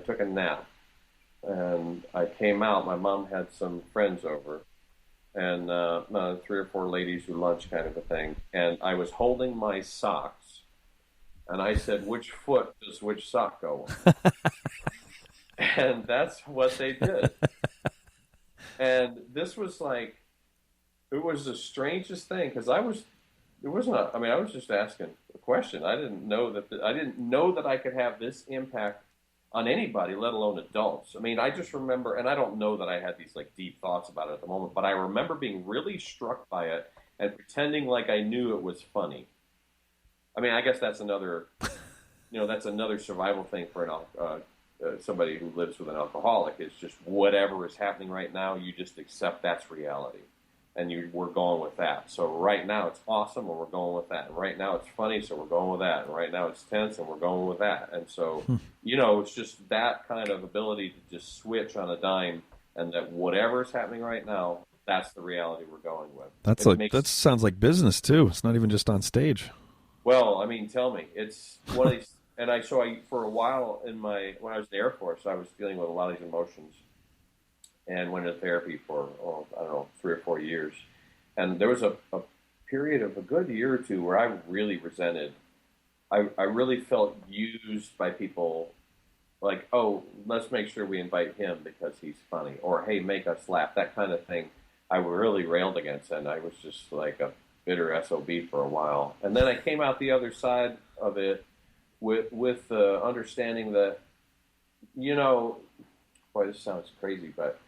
took a nap, and I came out. My mom had some friends over, and 3 or 4 ladies who lunch kind of a thing. And I was holding my socks, and I said, "Which foot does which sock go on?" And that's what they did. And this was like, it was the strangest thing, because I was just asking a question. I didn't know that I could have this impact on anybody, let alone adults. I just remember, and I don't know that I had these like deep thoughts about it at the moment, but I remember being really struck by it and pretending like I knew it was funny. I guess that's another, that's another survival thing for somebody who lives with an alcoholic. It's just whatever is happening right now, you just accept that's reality. And we're going with that. So right now it's awesome, and we're going with that. And right now it's funny, so we're going with that. And right now it's tense, and we're going with that. And so, it's just that kind of ability to just switch on a dime, and that whatever's happening right now, that's the reality we're going with. That sounds like business too. It's not even just on stage. Well, tell me, it's one of these. And for a while when I was in the Air Force, I was dealing with a lot of these emotions, and went into therapy for, 3 or 4 years. And there was a period of a good year or two where I really resented. I really felt used by people, like, oh, let's make sure we invite him because he's funny, or hey, make us laugh, that kind of thing. I really railed against, and I was just like a bitter SOB for a while. And then I came out the other side of it with the understanding that, boy, this sounds crazy, but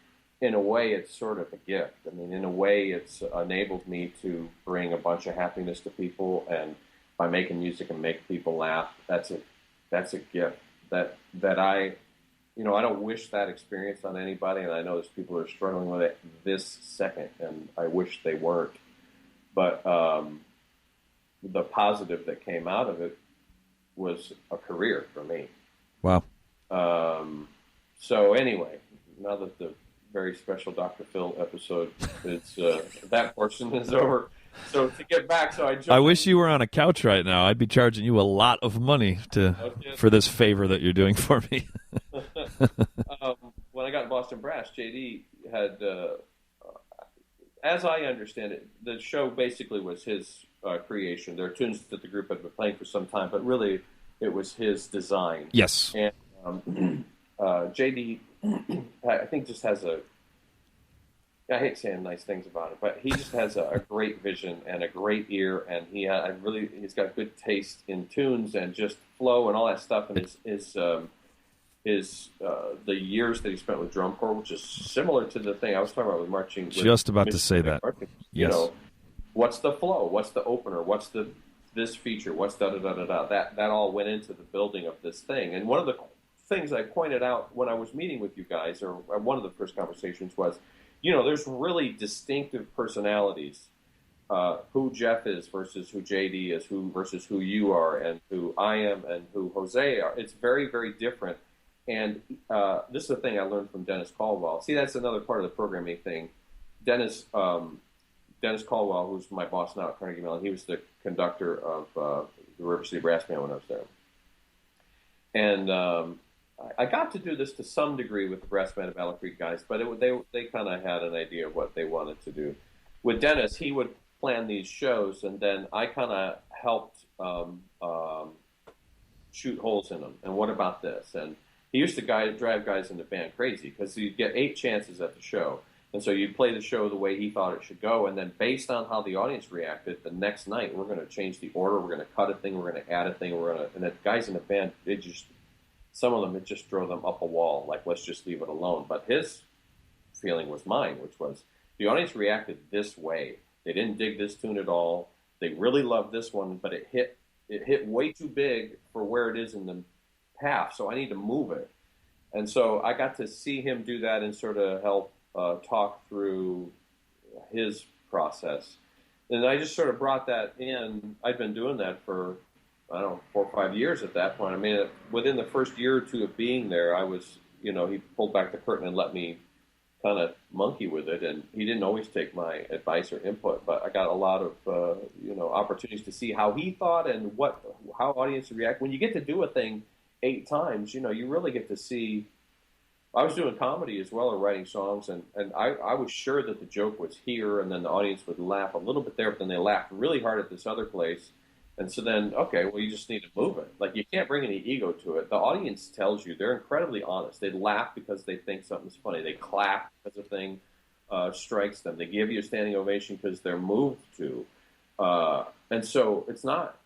in a way, it's sort of a gift. In a way, it's enabled me to bring a bunch of happiness to people, and by making music and making people laugh, that's a gift that I don't wish that experience on anybody, and I know there's people who are struggling with it this second, and I wish they weren't. But the positive that came out of it was a career for me. Wow. So anyway, now that the very special Dr. Phil episode is that portion is over. So to get back, I wish you were on a couch right now. I'd be charging you a lot of money for this favor that you're doing for me. When I got in Boston Brass, JD had, as I understand it, the show basically was his creation. There are tunes that the group had been playing for some time, but really it was his design. Yes. And JD, I think, just has I hate saying nice things about it, but he just has a great vision and a great ear, and he's got good taste in tunes and just flow and all that stuff. And the years that he spent with drum corps, which is similar to the thing I was talking about with marching. Just about to say that. Marching. Yes. You know, what's the flow? What's the opener? What's this feature? What's da da da da da? That all went into the building of this thing. And one of the things I pointed out when I was meeting with you guys, or one of the first conversations was, there's really distinctive personalities. Who Jeff is versus who JD is, versus who you are, and who I am, and who Jose are. It's very, very different. And this is the thing I learned from Dennis Caldwell. See, that's another part of the programming thing. Dennis Caldwell, who's my boss now at Carnegie Mellon, he was the conductor of the River City Brass Band when I was there. And I got to do this to some degree with the Brass Band of Battle Creek guys, but they kind of had an idea of what they wanted to do. With Dennis, he would plan these shows, and then I kind of helped shoot holes in them. And what about this? And he used to drive guys in the band crazy because you'd get 8 chances at the show. And so you'd play the show the way he thought it should go, and then based on how the audience reacted, the next night we're going to change the order, we're going to cut a thing, we're going to add a thing, and the guys in the band, some of them, it just drove them up a wall, like, let's just leave it alone. But his feeling was mine, which was the audience reacted this way. They didn't dig this tune at all. They really loved this one, but it hit way too big for where it is in the half, so I need to move it. And so I got to see him do that and sort of help talk through his process. And I just sort of brought that in. I'd been doing that for, 4 or 5 years at that point. I mean, within the first year or two of being there, I was, he pulled back the curtain and let me kind of monkey with it. And he didn't always take my advice or input, but I got a lot of, opportunities to see how he thought and how audiences react. When you get to do a thing 8 times, you really get to see. I was doing comedy as well, or writing songs, and I was sure that the joke was here, and then the audience would laugh a little bit there, but then they laughed really hard at this other place. And so then, okay, well, you just need to move it. Like, you can't bring any ego to it. The audience tells you. They're incredibly honest. They laugh because they think something's funny. They clap because a thing strikes them. They give you a standing ovation because they're moved to. And so it's not.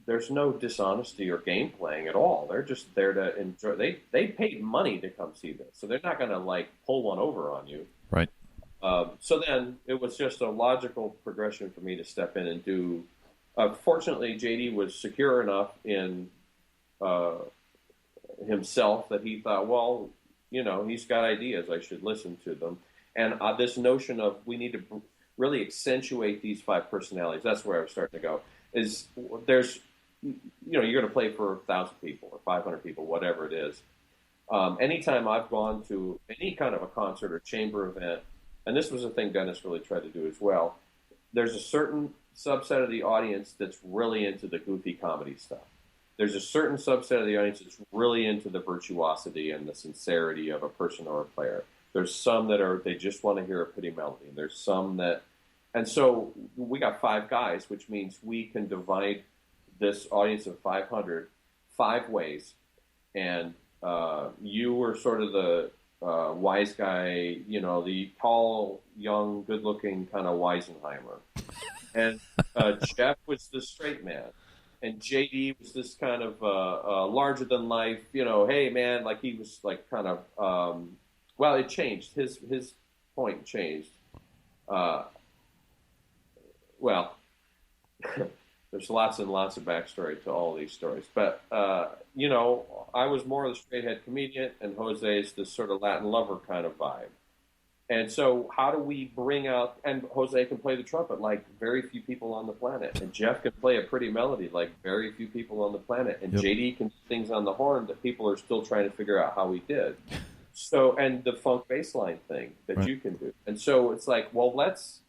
There's no dishonesty or game playing at all. They're just there to enjoy. They paid money to come see this, so they're not going to pull one over on you. Right. So then it was just a logical progression for me to step in and do. Fortunately, JD was secure enough in himself that he thought, well, he's got ideas. I should listen to them. And this notion of we need to really accentuate these 5 personalities. That's where I was starting to go. Is there's, you're going to play for 1,000 people or 500 people, whatever it is. Anytime I've gone to any kind of a concert or chamber event, and this was a thing Dennis really tried to do as well, there's a certain subset of the audience that's really into the goofy comedy stuff. There's a certain subset of the audience that's really into the virtuosity and the sincerity of a person or a player. There's some that they just want to hear a pretty melody. There's some that. And so we got 5 guys, which means we can divide this audience of 500 5 ways. And you were sort of the wise guy, the tall, young, good-looking kind of Weisenheimer. And Jeff was the straight man. And JD was this kind of larger-than-life, hey, man, he was kind of, well, it changed. His point changed. Well, there's lots and lots of backstory to all these stories. But, I was more of the straight-head comedian, and Jose is this sort of Latin lover kind of vibe. And so how do we bring out, and Jose can play the trumpet like very few people on the planet, and Jeff can play a pretty melody like very few people on the planet, and JD can do things on the horn that people are still trying to figure out how he did. So, and the funk bass line thing that you can do. And so it's like, well, let's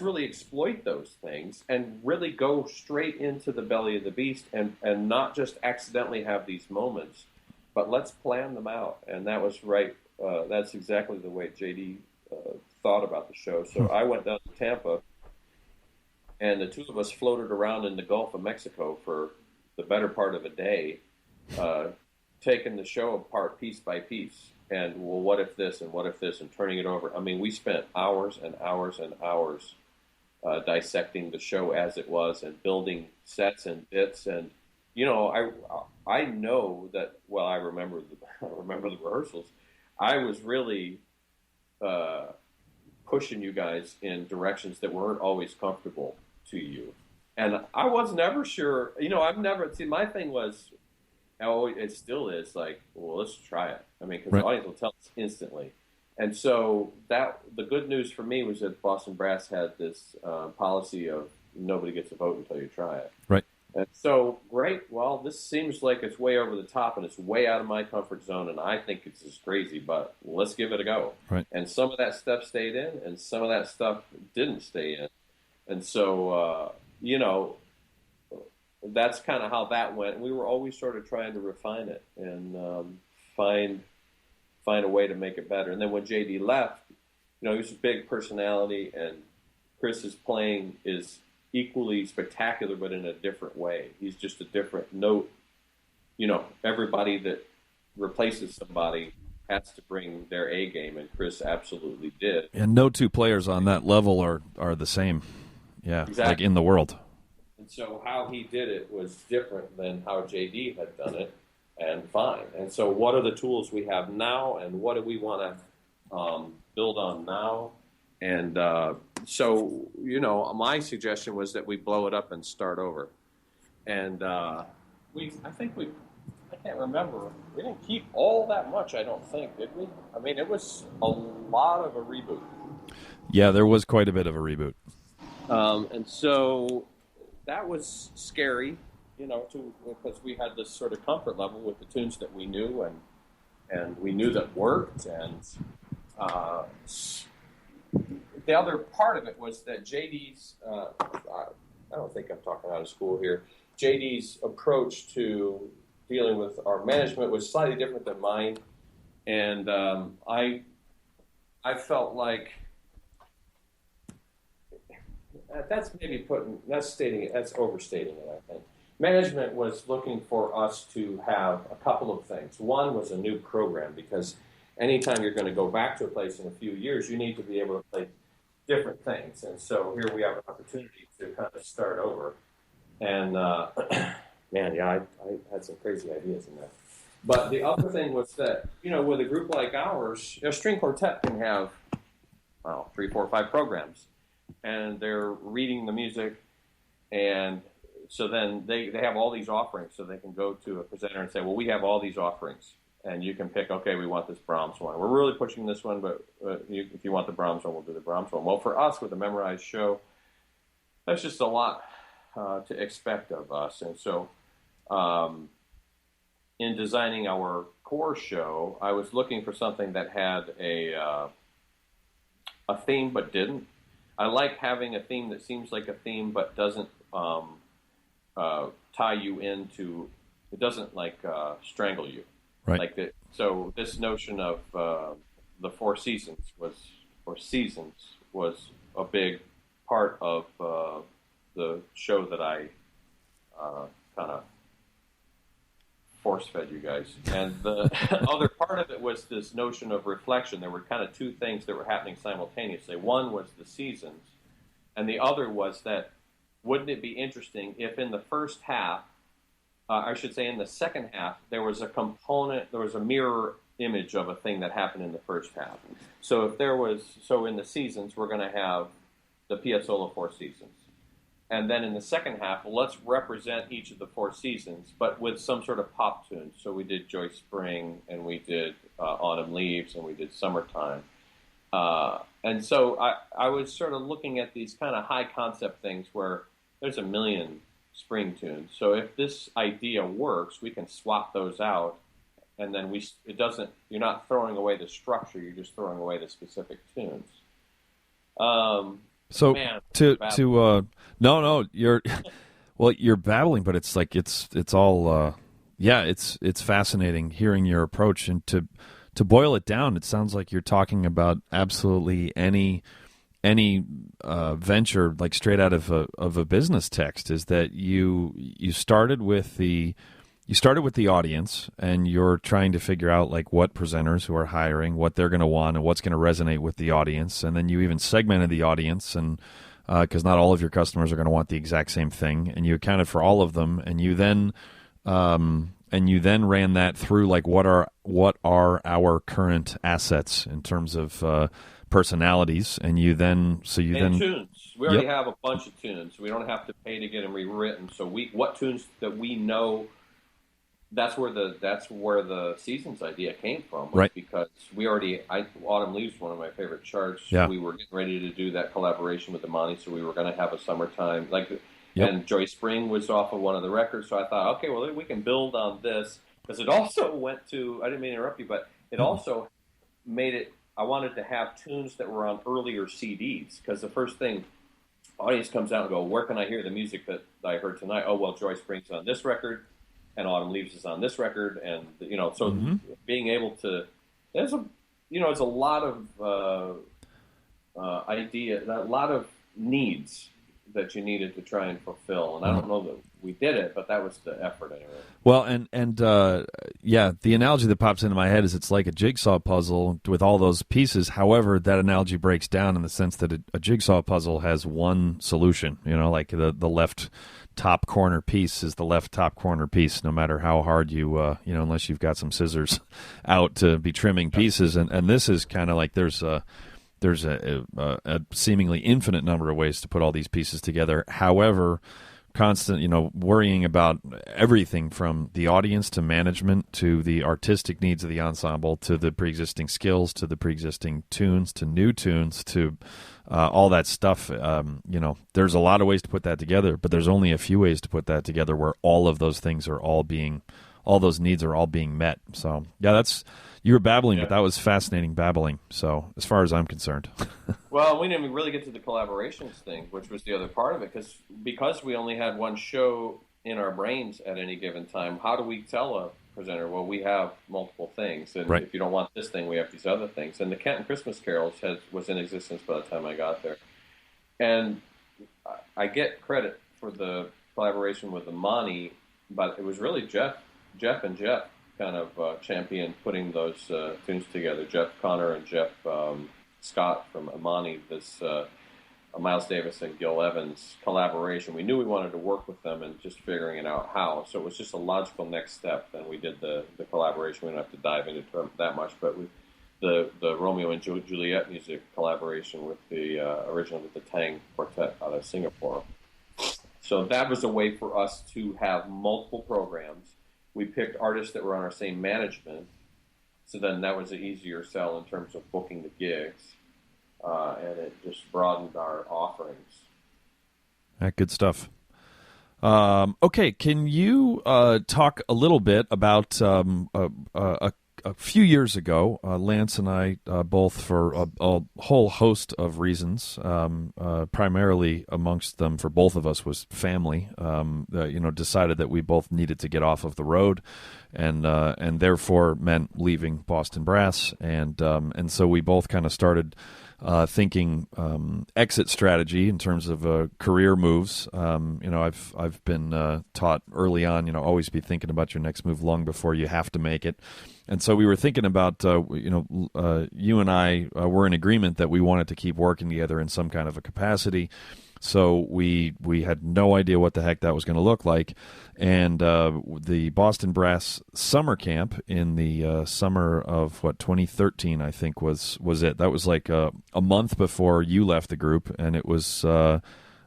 really exploit those things and really go straight into the belly of the beast and not just accidentally have these moments, but let's plan them out. And that was right. That's exactly the way JD thought about the show. So I went down to Tampa and the two of us floated around in the Gulf of Mexico for the better part of a day, taking the show apart piece by piece. And, well, what if this and what if this, and turning it over. I mean, we spent hours and hours and hours dissecting the show as it was and building sets and bits. And, I know that, well, I remember the rehearsals. I was really pushing you guys in directions that weren't always comfortable to you. And I was never sure, my thing was, it still is like, well, let's try it. I mean, because the audience will tell us instantly. And so the good news for me was that Boston Brass had this policy of nobody gets a vote until you try it. Right. And so, great. Well, this seems like it's way over the top and it's way out of my comfort zone, and I think it's just crazy, but let's give it a go. Right. And some of that stuff stayed in, and some of that stuff didn't stay in. And so, that's kind of how that went. We were always sort of trying to refine it and find a way to make it better. And then when JD left, he was a big personality, and Chris's playing is equally spectacular, but in a different way. He's just a different note. Everybody that replaces somebody has to bring their A game, and Chris absolutely did. And no two players on that level are the same. Yeah, exactly. Like in the world. And so how he did it was different than how JD had done it, and fine. And so what are the tools we have now, and what do we want to build on now? And so, my suggestion was that we blow it up and start over. And I can't remember. We didn't keep all that much, I don't think, did we? I mean, it was a lot of a reboot. Yeah, there was quite a bit of a reboot. And so that was scary, because we had this sort of comfort level with the tunes that we knew and we knew that worked. And the other part of it was that JD's, I don't think I'm talking out of school here, JD's approach to dealing with our management was slightly different than mine. And I felt like that's overstating it, I think. Management was looking for us to have a couple of things. One was a new program, because anytime you're going to go back to a place in a few years, you need to be able to play different things. And so here we have an opportunity to kind of start over. And, I had some crazy ideas in that. But the other thing was that, with a group like ours, a string quartet can have, 3, 4, 5 programs. And they're reading the music, and so then they have all these offerings, so they can go to a presenter and say, well, we have all these offerings, and you can pick, okay, we want this Brahms one. We're really pushing this one, but if you want the Brahms one, we'll do the Brahms one. Well, for us, with a memorized show, that's just a lot to expect of us. And so in designing our core show, I was looking for something that had a theme but didn't. I like having a theme that seems like a theme but doesn't tie you into, it doesn't strangle you. Right. Like that. So this notion of the four seasons was a big part of the show that I kind of force-fed you guys. And the other part of it was this notion of reflection. There were kind of two things that were happening simultaneously. One was the seasons, and the other was that wouldn't it be interesting if in the first half, in the second half, there was a mirror image of a thing that happened in the first half. So in the seasons, we're going to have the Piazzolla Four Seasons. And then in the second half, let's represent each of the four seasons, but with some sort of pop tune. So we did Joy Spring, and we did Autumn Leaves, and we did Summertime. And so I was sort of looking at these kind of high concept things where there's a million spring tunes. So if this idea works, we can swap those out, and then you're not throwing away the structure, you're just throwing away the specific tunes. So man, you're you're babbling, but it's like it's all it's fascinating hearing your approach, and to boil it down, it sounds like you're talking about absolutely any venture, like straight out of a business text, is that you started with the audience, and you're trying to figure out like what presenters who are hiring, what they're going to want, and what's going to resonate with the audience. And then you even segmented the audience, and because not all of your customers are going to want the exact same thing, and you accounted for all of them, and you then ran that through like what are our current assets in terms of personalities, and tunes. We already Yep. have a bunch of tunes. We don't have to pay to get them rewritten. So what tunes that we know. That's where the Seasons idea came from, Right? Because Autumn Leaves, one of my favorite charts. Yeah. We were getting ready to do that collaboration with Imani, so we were going to have a summertime Yep. And Joy Spring was off of one of the records. So I thought, okay, well we can build on this, because it also went to. I didn't mean to interrupt you, but it also made it. I wanted to have tunes that were on earlier CDs, because the first thing audience comes out and go, where can I hear the music that I heard tonight? Oh, well, Joy Spring's on this record, and Autumn Leaves is on this record, and so being able to, it's a lot of a lot of needs that you needed to try and fulfill, and I don't know that we did it, but that was the effort anyway. Well, the analogy that pops into my head is it's like a jigsaw puzzle with all those pieces. However, that analogy breaks down in the sense that a jigsaw puzzle has one solution. Like the left top corner piece is the left top corner piece, no matter how hard you, unless you've got some scissors out to be trimming pieces. And this is kind of like there's a seemingly infinite number of ways to put all these pieces together. However, constant, worrying about everything from the audience to management to the artistic needs of the ensemble to the pre-existing skills to the pre-existing tunes to new tunes to all that stuff. There's a lot of ways to put that together, but there's only a few ways to put that together where all of those things are all those needs are all being met. So yeah, you were babbling, but that was fascinating babbling. So as far as I'm concerned. Well, we didn't really get to the collaborations thing, which was the other part of it, because we only had one show in our brains at any given time. How do we tell a presenter, well, we have multiple things, and if you don't want this thing, we have these other things. And the Kenton Christmas Carols was in existence by the time I got there. And I get credit for the collaboration with Imani, but it was really Jeff kind of championed putting those tunes together. Jeff Connor and Jeff Scott from Imani, this Miles Davis and Gil Evans collaboration. We knew we wanted to work with them and just figuring it out how. So it was just a logical next step. Then we did the collaboration. We don't have to dive into that much, but the Romeo and Juliet music collaboration with the original with the Tang Quartet out of Singapore. So that was a way for us to have multiple programs. We picked artists that were on our same management, so then that was an easier sell in terms of booking the gigs, and it just broadened our offerings. Good stuff. Okay, can you talk a little bit about a few years ago, Lance and I both, for a whole host of reasons, primarily amongst them for both of us was family, decided that we both needed to get off of the road, and therefore meant leaving Boston Brass, and so we both kind of started thinking exit strategy in terms of career moves. I've been taught early on, always be thinking about your next move long before you have to make it. And so we were thinking about, you and I were in agreement that we wanted to keep working together in some kind of a capacity. So we had no idea what the heck that was going to look like. And the Boston Brass summer camp in the summer of 2013, I think was it. That was like a month before you left the group, and it was like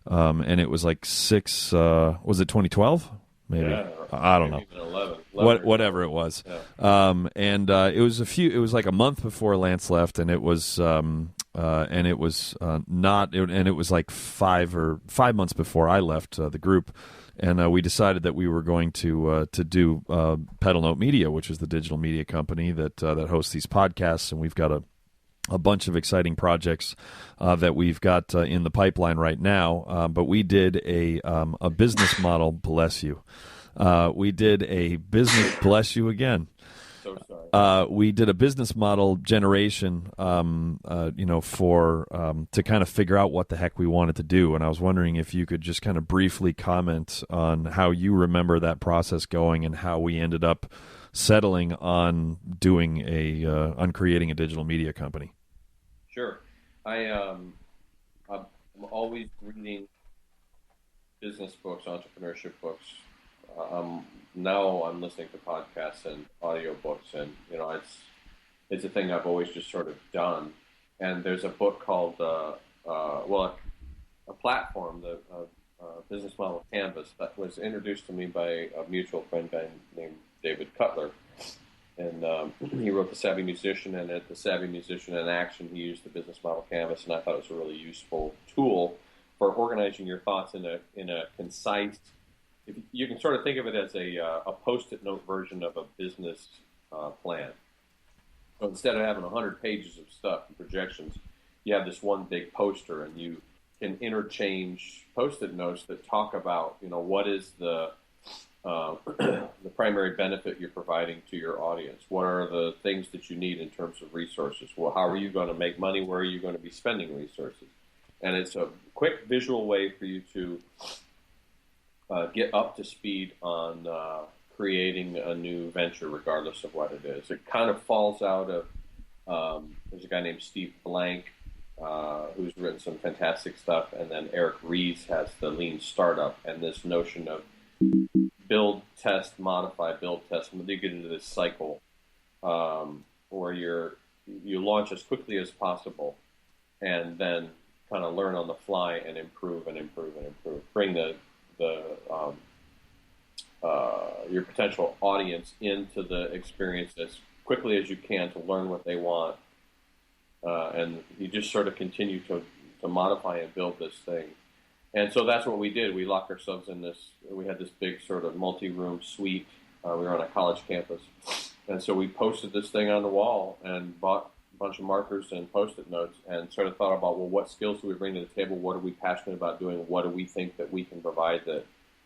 was it 2012? Maybe. Yeah, I don't know. 11 whatever it was. Yeah. It was like a month before Lance left, and it was like 5 months before I left the group, and we decided that we were going to do Pedal Note Media, which is the digital media company that hosts these podcasts, and we've got a bunch of exciting projects that we've got in the pipeline right now. But we did a business model. Bless you. We did a business. Bless you again. So sorry. we did a business model generation, for to kind of figure out what the heck we wanted to do. And I was wondering if you could just kind of briefly comment on how you remember that process going and how we ended up settling on doing on creating a digital media company. Sure. I'm always reading business books, entrepreneurship books. Now I'm listening to podcasts and audiobooks, and it's a thing I've always just sort of done. And there's a book called a platform, the business model canvas, that was introduced to me by a mutual friend guy named David Cutler. And he wrote The Savvy Musician, and at The Savvy Musician in Action, he used the business model canvas, and I thought it was a really useful tool for organizing your thoughts in a concise. You can sort of think of it as a Post-it note version of a business plan. So instead of having 100 pages of stuff and projections, you have this one big poster, and you can interchange Post-it notes that talk about, what is the primary benefit you're providing to your audience. What are the things that you need in terms of resources? Well, how are you going to make money? Where are you going to be spending resources? And it's a quick visual way for you to get up to speed on creating a new venture, regardless of what it is. It kind of falls out of, there's a guy named Steve Blank who's written some fantastic stuff, and then Eric Ries has the Lean Startup, and this notion of build, test, modify, build, test. And you get into this cycle where you launch as quickly as possible, and then kind of learn on the fly and improve and improve and improve. Bring your potential audience into the experience as quickly as you can to learn what they want, and you just sort of continue to modify and build this thing. And so that's what we did. We locked ourselves in this. We had this big sort of multi-room suite. We were on a college campus, and so we posted this thing on the wall and bought a bunch of markers and Post-it notes, and sort of thought about, well, what skills do we bring to the table? What are we passionate about doing? What do we think that we can provide that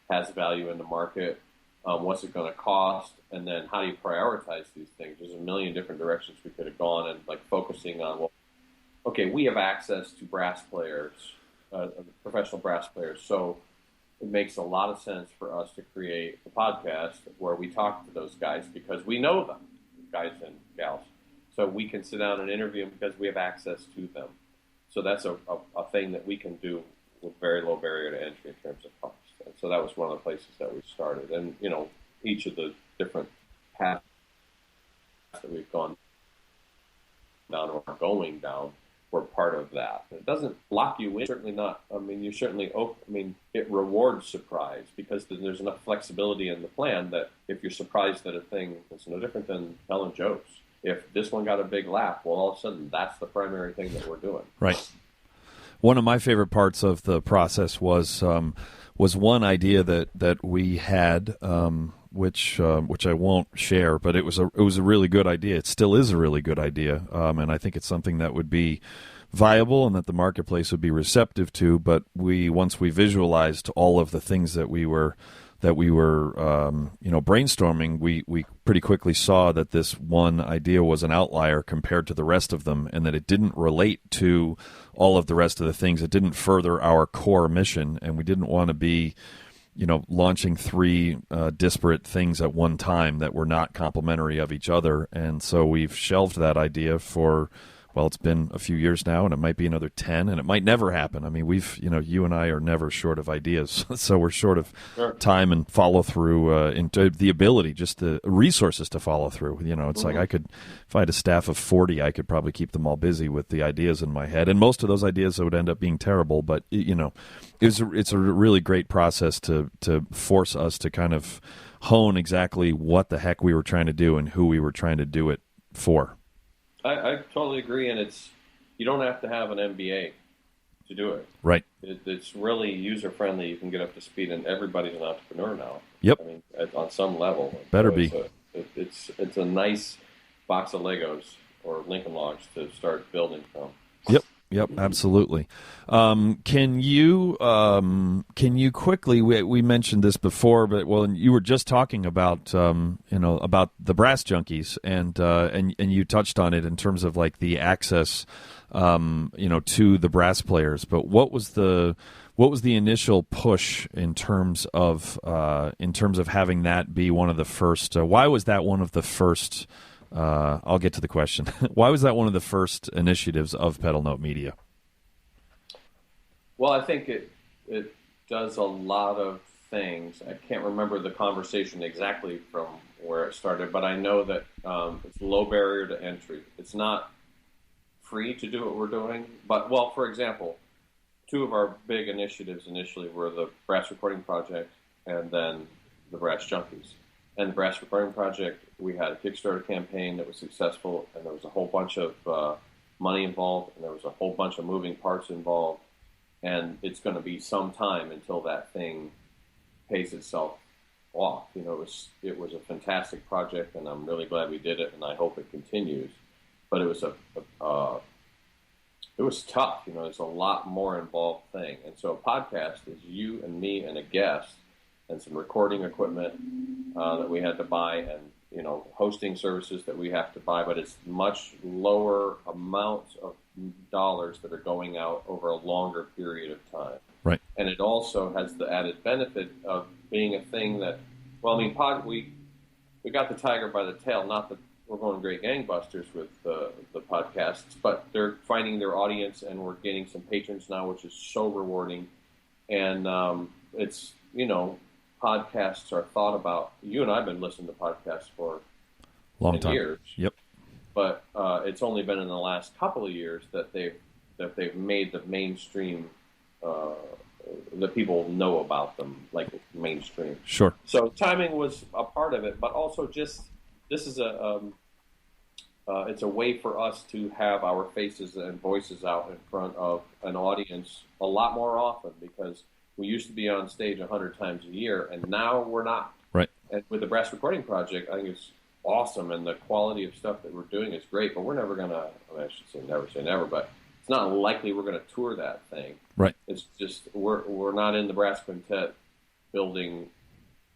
has value in the market? What's it going to cost? And then how do you prioritize these things? There's a million different directions we could have gone, and like focusing on, well, okay, we have access to brass players, professional brass players, so it makes a lot of sense for us to create a podcast where we talk to those guys because we know them, guys and gals. So we can sit down and interview them because we have access to them. So that's a thing that we can do with very low barrier to entry in terms of cost. And so that was one of the places that we started. And, each of the different paths that we've gone down or are going down were part of that. It doesn't lock you in, certainly not. It rewards surprise because there's enough flexibility in the plan that if you're surprised at a thing, it's no different than telling jokes. If this one got a big laugh, well, all of a sudden, that's the primary thing that we're doing. Right. One of my favorite parts of the process was one idea that we had, which I won't share, but it was a really good idea. It still is a really good idea, and I think it's something that would be viable and that the marketplace would be receptive to. But once we visualized all of the things that we were brainstorming, we pretty quickly saw that this one idea was an outlier compared to the rest of them, and that it didn't relate to all of the rest of the things. It didn't further our core mission, and we didn't want to be launching three disparate things at one time that were not complementary of each other. And so we've shelved that idea for, well, it's been a few years now, and it might be another 10, and it might never happen. I mean, you and I are never short of ideas, so we're short of time and follow through, into the ability, just the resources to follow through. It's like if I had a staff of 40, I could probably keep them all busy with the ideas in my head, and most of those ideas would end up being terrible. But it's a really great process to force us to kind of hone exactly what the heck we were trying to do and who we were trying to do it for. I totally agree, and you don't have to have an MBA to do it. Right. It's really user-friendly. You can get up to speed, and everybody's an entrepreneur now. Yep. I mean, on some level. Better so be. It's a nice box of Legos or Lincoln Logs to start building from. Yep. Yep, absolutely. Can you quickly? We mentioned this before, but you were just talking about about the Brass Junkies, and you touched on it in terms of like the access, to the brass players. But what was the initial push in terms of having that be one of the first? Why was that one of the first? I'll get to the question. Why was that one of the first initiatives of Pedal Note Media? Well, I think it does a lot of things. I can't remember the conversation exactly from where it started, but I know that it's low barrier to entry. It's not free to do what we're doing, but, well, for example, two of our big initiatives initially were the Brass Recording Project and then the Brass Junkies. And the Brass Recording Project, we had a Kickstarter campaign that was successful, and there was a whole bunch of money involved, and there was a whole bunch of moving parts involved, and it's going to be some time until that thing pays itself off. It was a fantastic project, and I'm really glad we did it, and I hope it continues. But it was it was tough. It's a lot more involved thing, and so a podcast is you and me and a guest and some recording equipment that we had to buy, and hosting services that we have to buy, but it's much lower amounts of dollars that are going out over a longer period of time. Right. And it also has the added benefit of being a thing that, we got the tiger by the tail. Not that we're going great gangbusters with the podcasts, but they're finding their audience, and we're getting some patrons now, which is so rewarding. And it's, podcasts are thought about. You and I have been listening to podcasts for long time. Years. Yep. But it's only been in the last couple of years that they've made the mainstream, that people know about them, like mainstream. Sure. So timing was a part of it, but also just this is it's a way for us to have our faces and voices out in front of an audience a lot more often, because we used to be on stage 100 times a year, and now we're not. Right. And with the Brass Recording Project, I think it's awesome, and the quality of stuff that we're doing is great, but we're never going to, I should say never, but it's not likely we're going to tour that thing. Right. It's just, we're not in the brass quintet building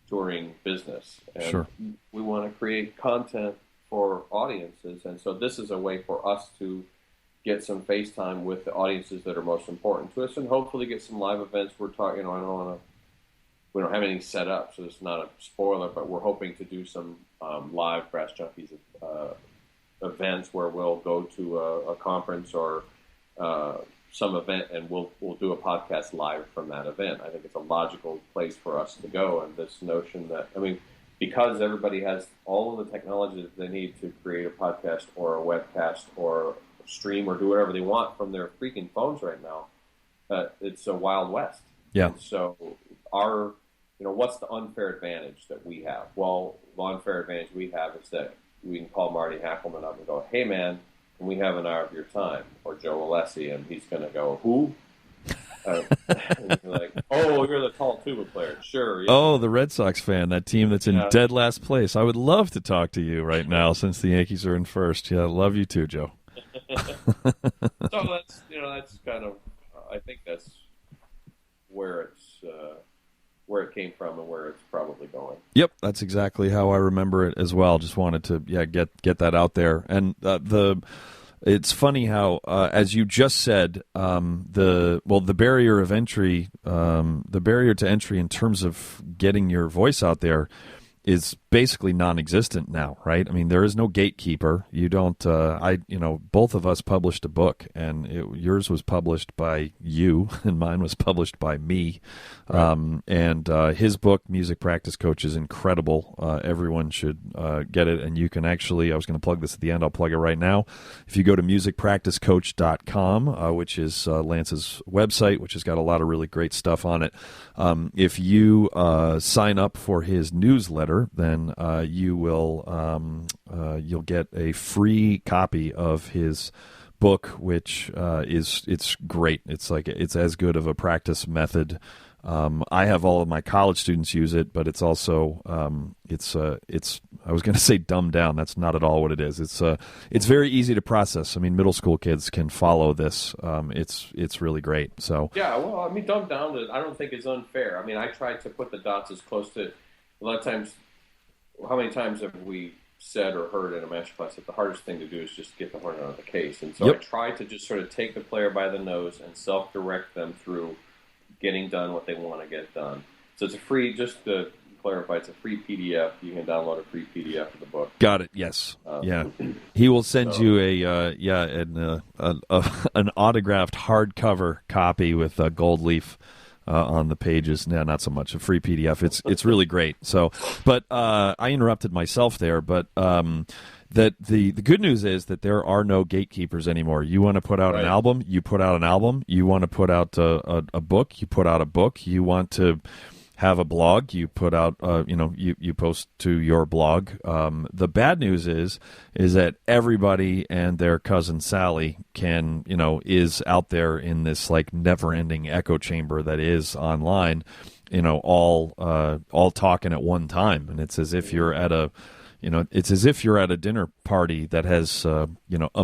touring business. And sure. We want to create content for audiences, and so this is a way for us to get some face time with the audiences that are most important to us, and hopefully get some live events. We're talking, we don't have anything set up, so it's not a spoiler, but we're hoping to do some live Brass Junkies events where we'll go to a conference or some event, and we'll do a podcast live from that event. I think it's a logical place for us to go, and this notion that, because everybody has all of the technology that they need to create a podcast or a webcast or stream or do whatever they want from their freaking phones right now, it's a Wild West. Yeah. And so what's the unfair advantage that we have? Well, the unfair advantage we have is that we can call Marty Hackelman up and go, hey, man, can we have an hour of your time? Or Joe Alessi, and he's going to go, who? And you're like, oh, you're the tall tuba player. Sure. Yeah. Oh, the Red Sox fan, that team that's in dead last place. I would love to talk to you right now since the Yankees are in first. Yeah, I love you too, Joe. So that's kind of, I think that's where it came from and where it's probably going. Yep, that's exactly how I remember it as well. Just wanted to get that out there. And it's funny how, as you just said, the barrier of entry, the barrier to entry in terms of getting your voice out there is basically non-existent now, right? There is no gatekeeper. You don't. Both of us published a book, and yours was published by you, and mine was published by me. Right. And his book, Music Practice Coach, is incredible. Everyone should get it, and you can actually. I was going to plug this at the end. I'll plug it right now. If you go to musicpracticecoach.com, which is Lance's website, which has got a lot of really great stuff on it. If you sign up for his newsletter, then you'll get a free copy of his book, which it's great. It's as good of a practice method I have all of my college students use it, but it's also it's I was going to say dumbed down. That's not at all what it is. It's very easy to process. I mean, middle school kids can follow this. It's really great. So yeah, well, I mean, dumbed down, I don't think is unfair. I mean, I tried to put the dots as close to a lot of times. How many times have we said or heard in a master class that the hardest thing to do is just get the horn out of the case? And so I tried to just sort of take the player by the nose and self-direct them through getting done what they want to get done. So it's a free, just to clarify, it's a free PDF. You can download a free PDF of the book. Got it. Yes. Yeah. He will send you an autographed hardcover copy with a gold leaf on the pages. No, not so much a free PDF. It's really great. So, but I interrupted myself there. But that the good news is that there are no gatekeepers anymore. You want to put out an album, you put out an album. You want to put out a book, you put out a book. You want to have a blog, you put out, you post to your blog. The bad news is that everybody and their cousin Sally is out there in this like never-ending echo chamber that is online, all talking at one time, and it's as if you're at a dinner party that has, a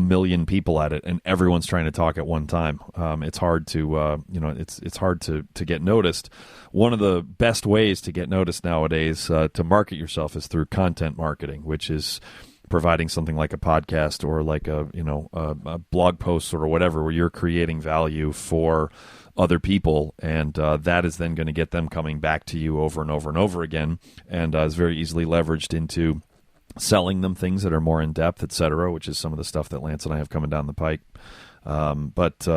million people at it, and everyone's trying to talk at one time. It's hard to, it's hard to get noticed. One of the best ways to get noticed nowadays to market yourself is through content marketing, which is providing something like a podcast or like a blog post or whatever, where you're creating value for other people, and that is then going to get them coming back to you over and over and over again, and is very easily leveraged into selling them things that are more in depth, et cetera, which is some of the stuff that Lance and I have coming down the pike. But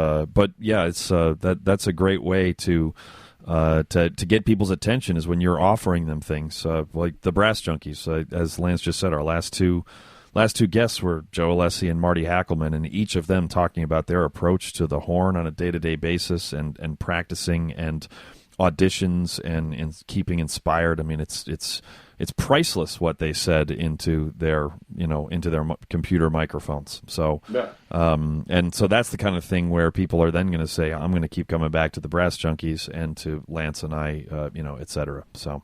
yeah, it's that's a great way to get people's attention, is when you're offering them things like the Brass Junkies. As Lance just said, our last two guests were Joe Alessi and Marty Hackelman, and each of them talking about their approach to the horn on a day-to-day basis, and practicing and auditions and keeping inspired. I mean, it's priceless what they said into their computer microphones. So, and so that's the kind of thing where people are then going to say, I'm going to keep coming back to the Brass Junkies and to Lance and I, et cetera. So,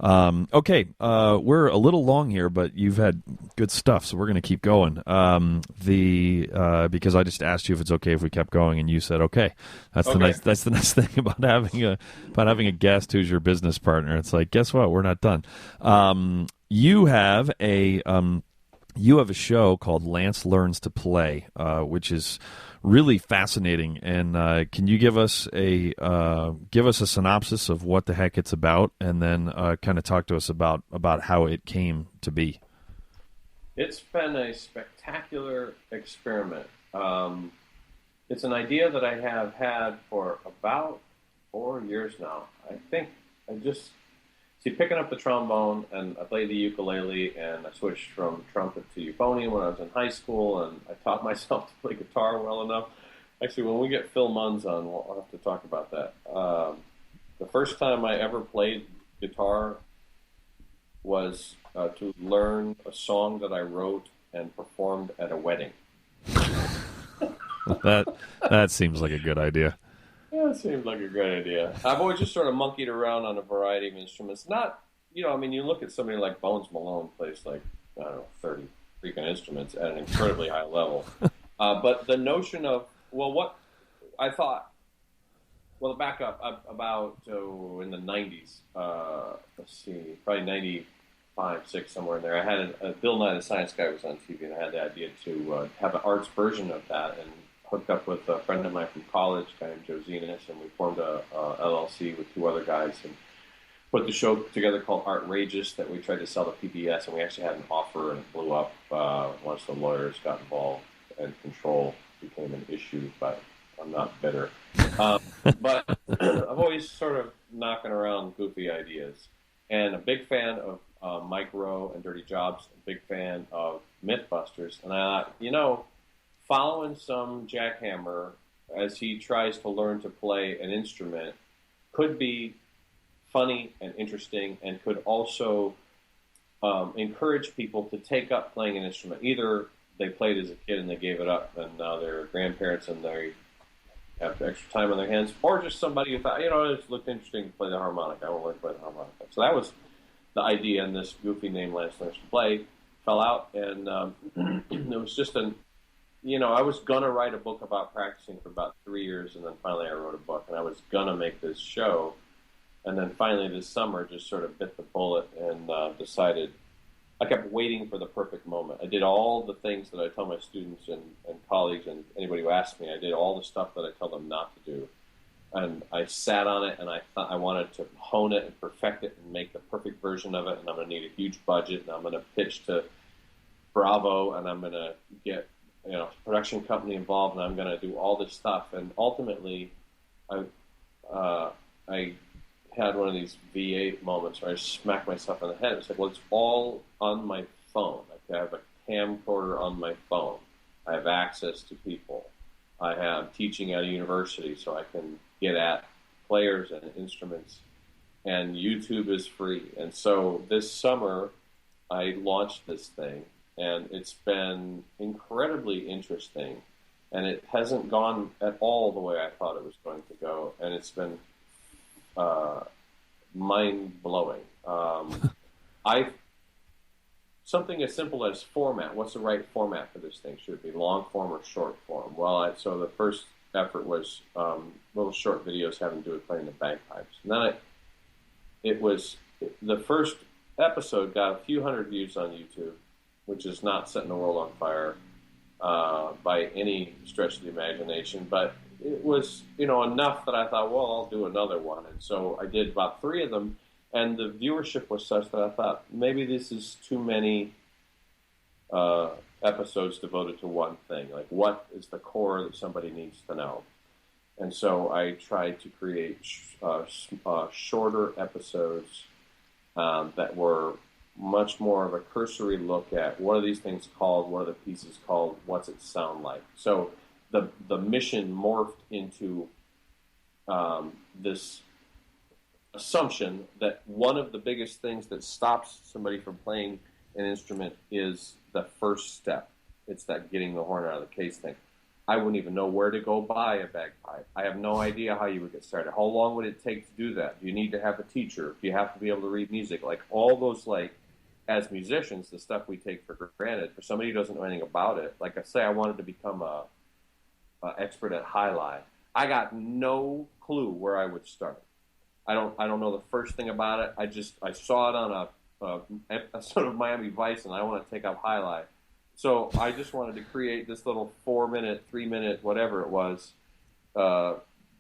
okay, we're a little long here, but you've had good stuff, so we're going to keep going. Because I just asked you if it's okay if we kept going, and you said okay. That's the nice thing about having a guest who's your business partner. It's like, guess what? We're not done. You have a show called Lance Learns to Play, which is really fascinating. And can you give us a synopsis of what the heck it's about, and then kind of talk to us about how it came to be? It's been a spectacular experiment. It's an idea that I have had for about 4 years now. I think picking up the trombone, and I played the ukulele, and I switched from trumpet to euphonium when I was in high school, and I taught myself to play guitar well enough. Actually, when we get Phil Munns on, we'll have to talk about that. The first time I ever played guitar was to learn a song that I wrote and performed at a wedding. That seems like a good idea. Yeah, it seems like a great idea. I've always just sort of monkeyed around on a variety of instruments. Not, you look at somebody like Bones Malone plays like, 30 freaking instruments at an incredibly high level. But the notion of, back up about in the 90s, probably 95, 6, somewhere in there. I had Bill Nye the Science Guy was on TV, and I had the idea to have an arts version of that, and hooked up with a friend of mine from college, a guy named Joe Zenas, and we formed a LLC with 2 other guys and put the show together called Outrageous that we tried to sell to PBS, and we actually had an offer, and it blew up once the lawyers got involved and control became an issue, but I'm not bitter. But I've always sort of knocking around goofy ideas, and a big fan of Mike Rowe and Dirty Jobs, a big fan of Mythbusters, and I thought, following some jackhammer as he tries to learn to play an instrument could be funny and interesting, and could also encourage people to take up playing an instrument. Either they played as a kid and they gave it up, and now they're grandparents and they have extra time on their hands, or just somebody who thought, it just looked interesting to play the harmonica. I want to learn to play the harmonica. So that was the idea, and this goofy name, Lance Learns to Play, fell out, and it was just I was gonna write a book about practicing for about 3 years, and then finally I wrote a book, and I was gonna make this show, and then finally this summer just sort of bit the bullet and decided. I kept waiting for the perfect moment. I did all the things that I tell my students and colleagues and anybody who asks me. I did all the stuff that I tell them not to do. And I sat on it, and I thought I wanted to hone it and perfect it and make the perfect version of it. And I'm going to need a huge budget, and I'm going to pitch to Bravo, and I'm going to get production company involved, and I'm going to do all this stuff. And ultimately, I had one of these V8 moments where I smacked myself in the head. It's like, well, it's all on my phone. I have a camcorder on my phone. I have access to people. I'm teaching at a university, so I can get at players and instruments. And YouTube is free. And so this summer, I launched this thing, and it's been incredibly interesting. And it hasn't gone at all the way I thought it was going to go. And it's been mind-blowing. Something as simple as format. What's the right format for this thing? Should it be long form or short form? Well, so the first effort was little short videos having to do with playing the bagpipes. And then the first episode got a few hundred views on YouTube, which is not setting the world on fire by any stretch of the imagination, but it was, enough that I thought, well, I'll do another one. And so I did about 3 of them, and the viewership was such that I thought, maybe this is too many episodes devoted to one thing. Like, what is the core that somebody needs to know? And so I tried to create shorter episodes that were much more of a cursory look at what are these things called, what are the pieces called, what's it sound like. So the mission morphed into this assumption that one of the biggest things that stops somebody from playing an instrument is the first step. It's that getting the horn out of the case thing. I wouldn't even know where to go buy a bagpipe. I have no idea how you would get started. How long would it take to do that? Do you need to have a teacher? Do you have to be able to read music? Like all those, as musicians, the stuff we take for granted. For somebody who doesn't know anything about it, like I say, I wanted to become a expert at highlight. I got no clue where I would start. I don't know the first thing about it. I saw it on a episode of Miami Vice, and I want to take up highlight. So I just wanted to create this little 4-minute, 3-minute, whatever it was,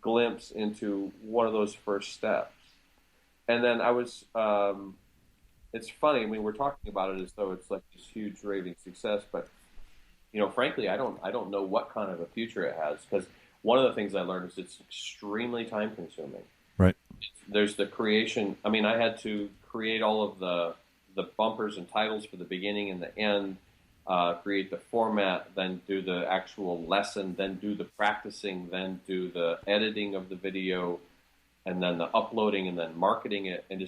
glimpse into one of those first steps. And then I was, it's funny, I mean, we're talking about it as though it's like this huge raving success, but, frankly, I don't know what kind of a future it has, because one of the things I learned is it's extremely time consuming. Right. There's the creation. I mean, I had to create all of the bumpers and titles for the beginning and the end, create the format, then do the actual lesson, then do the practicing, then do the editing of the video, and then the uploading, and then marketing it. And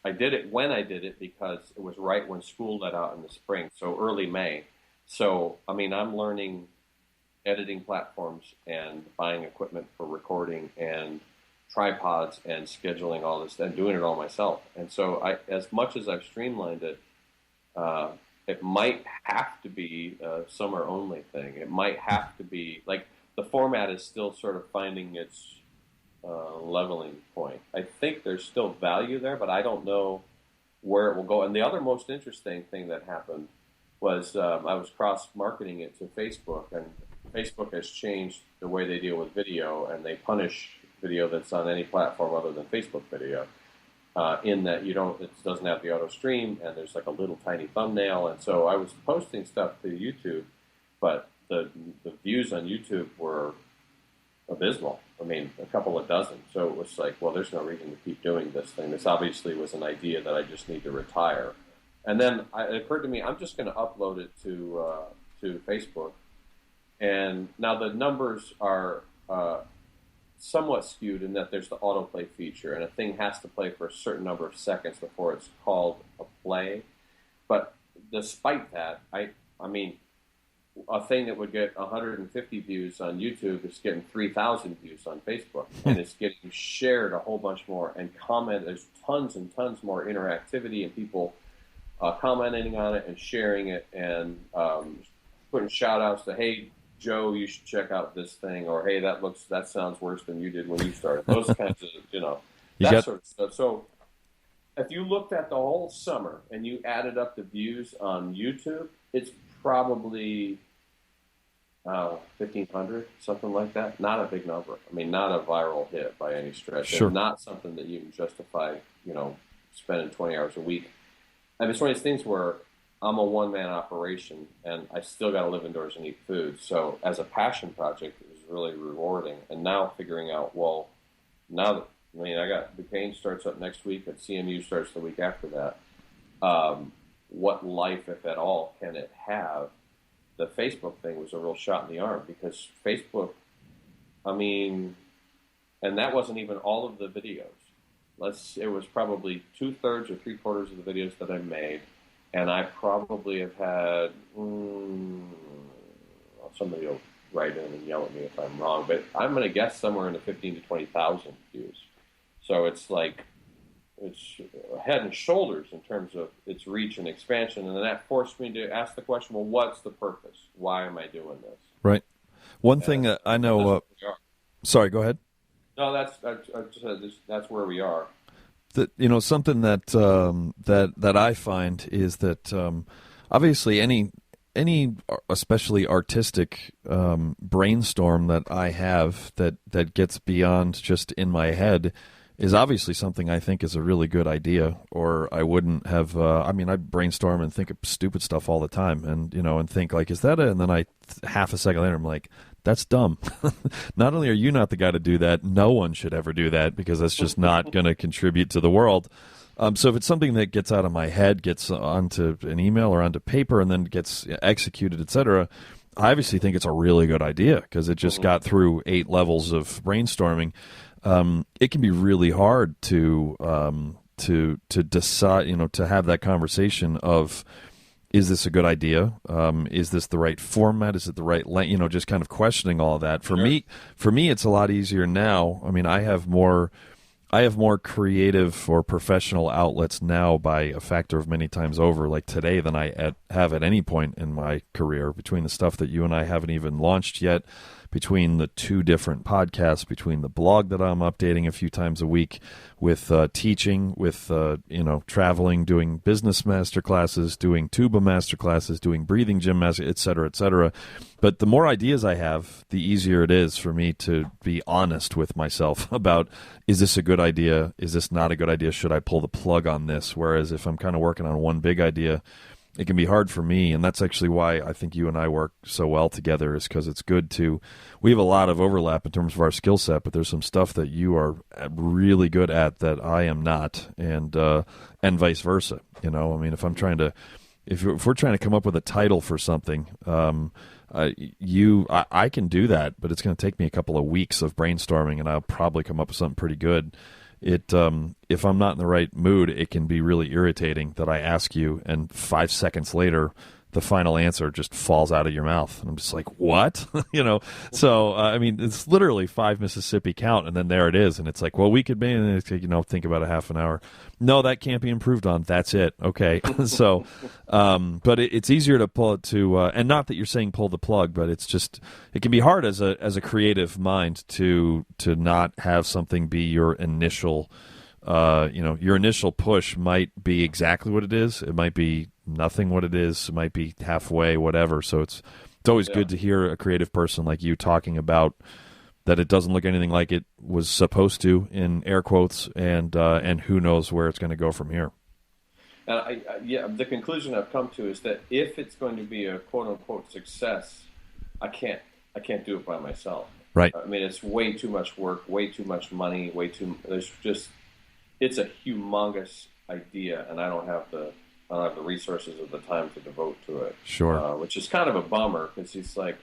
I did it when I did it because it was right when school let out in the spring, so early May. So, I mean, I'm learning editing platforms and buying equipment for recording and tripods and scheduling all this and doing it all myself. And so as much as I've streamlined it, it might have to be a summer only thing. It might have to be like the format is still sort of finding its leveling point. I think there's still value there, but I don't know where it will go. And the other most interesting thing that happened was I was cross-marketing it to Facebook, and Facebook has changed the way they deal with video, and they punish video that's on any platform other than Facebook video, in that it doesn't have the auto stream, and there's like a little tiny thumbnail. And so I was posting stuff to YouTube, but the views on YouTube were abysmal. I mean, a couple of dozen. So it was like, well, there's no reason to keep doing this thing. This obviously was an idea that I just need to retire. And then it occurred to me, I'm just going to upload it to Facebook. And now the numbers are somewhat skewed in that there's the autoplay feature, and a thing has to play for a certain number of seconds before it's called a play. But despite that, I mean, a thing that would get 150 views on YouTube is getting 3,000 views on Facebook, and it's getting shared a whole bunch more and comment. There's tons and tons more interactivity and people commenting on it and sharing it and putting shout outs to, hey, Joe, you should check out this thing, or hey, that sounds worse than you did when you started. Those kinds of, sort of stuff. So if you looked at the whole summer and you added up the views on YouTube, it's probably 1,500, something like that. Not a big number. I mean, not a viral hit by any stretch. Sure. And not something that you can justify, spending 20 hours a week. I mean, it's one of these things where I'm a one-man operation, and I still got to live indoors and eat food. So as a passion project, it was really rewarding. And now figuring out, I got Duquesne starts up next week, and CMU starts the week after that. What life, if at all, can it have? The Facebook thing was a real shot in the arm because Facebook, and that wasn't even all of the videos. It was probably 2/3 or 3/4 of the videos that I made, and I probably have had somebody will write in and yell at me if I'm wrong, but I'm going to guess somewhere in the 15,000 to 20,000 views. So it's like it's head and shoulders in terms of its reach and expansion, and then that forced me to ask the question: well, what's the purpose? Why am I doing this? Right. One thing that I know. Sorry, go ahead. No, that's where we are. That something that that I find is that obviously any especially artistic brainstorm that I have that gets beyond just in my head is obviously something I think is a really good idea, or I wouldn't have. I brainstorm and think of stupid stuff all the time, and think like, is that it? And then half a second later, I'm like, that's dumb. Not only are you not the guy to do that, no one should ever do that because that's just not going to contribute to the world. So if it's something that gets out of my head, gets onto an email or onto paper, and then gets executed, etc., I obviously think it's a really good idea because it just got through 8 levels of brainstorming. It can be really hard to decide, to have that conversation of, is this a good idea? Is this the right format? Is it the right length? Just kind of questioning all of that. For me, it's a lot easier now. I mean, I have more creative or professional outlets now by a factor of many times over, like today, than I have at any point in my career, between the stuff that you and I haven't even launched yet, between the 2 different podcasts, between the blog that I'm updating a few times a week, with teaching, with traveling, doing business master classes, doing tuba master classes, doing breathing gym master, et cetera, et cetera. But the more ideas I have, the easier it is for me to be honest with myself about, is this a good idea? Is this not a good idea? Should I pull the plug on this? Whereas if I'm kind of working on one big idea, it can be hard for me, and that's actually why I think you and I work so well together, is because it's good we have a lot of overlap in terms of our skill set, but there's some stuff that you are really good at that I am not, and vice versa. If I'm trying to, if we're trying to come up with a title for something, I can do that, but it's going to take me a couple of weeks of brainstorming, and I'll probably come up with something pretty good. If I'm not in the right mood, it can be really irritating that I ask you, and 5 seconds later, the final answer just falls out of your mouth. And I'm just like, what? So, it's literally 5 Mississippi count, and then there it is. And it's like, well, we could think about a half an hour. No, that can't be improved on. That's it. Okay. So, but it's easier to pull it to, and not that you're saying pull the plug, but it's just, it can be hard as a creative mind to not have something be your initial, your initial push might be exactly what it is. It might be nothing what it is. It might be halfway, whatever. So it's always good to hear a creative person like you talking about that it doesn't look anything like it was supposed to, in air quotes, and who knows where it's going to go from here. The conclusion I've come to is that if it's going to be a quote unquote success, I can't do it by myself. Right. I mean, it's way too much work, way too much money, it's a humongous idea, and I don't have the resources or the time to devote to it. Sure. Which is kind of a bummer, because it's like,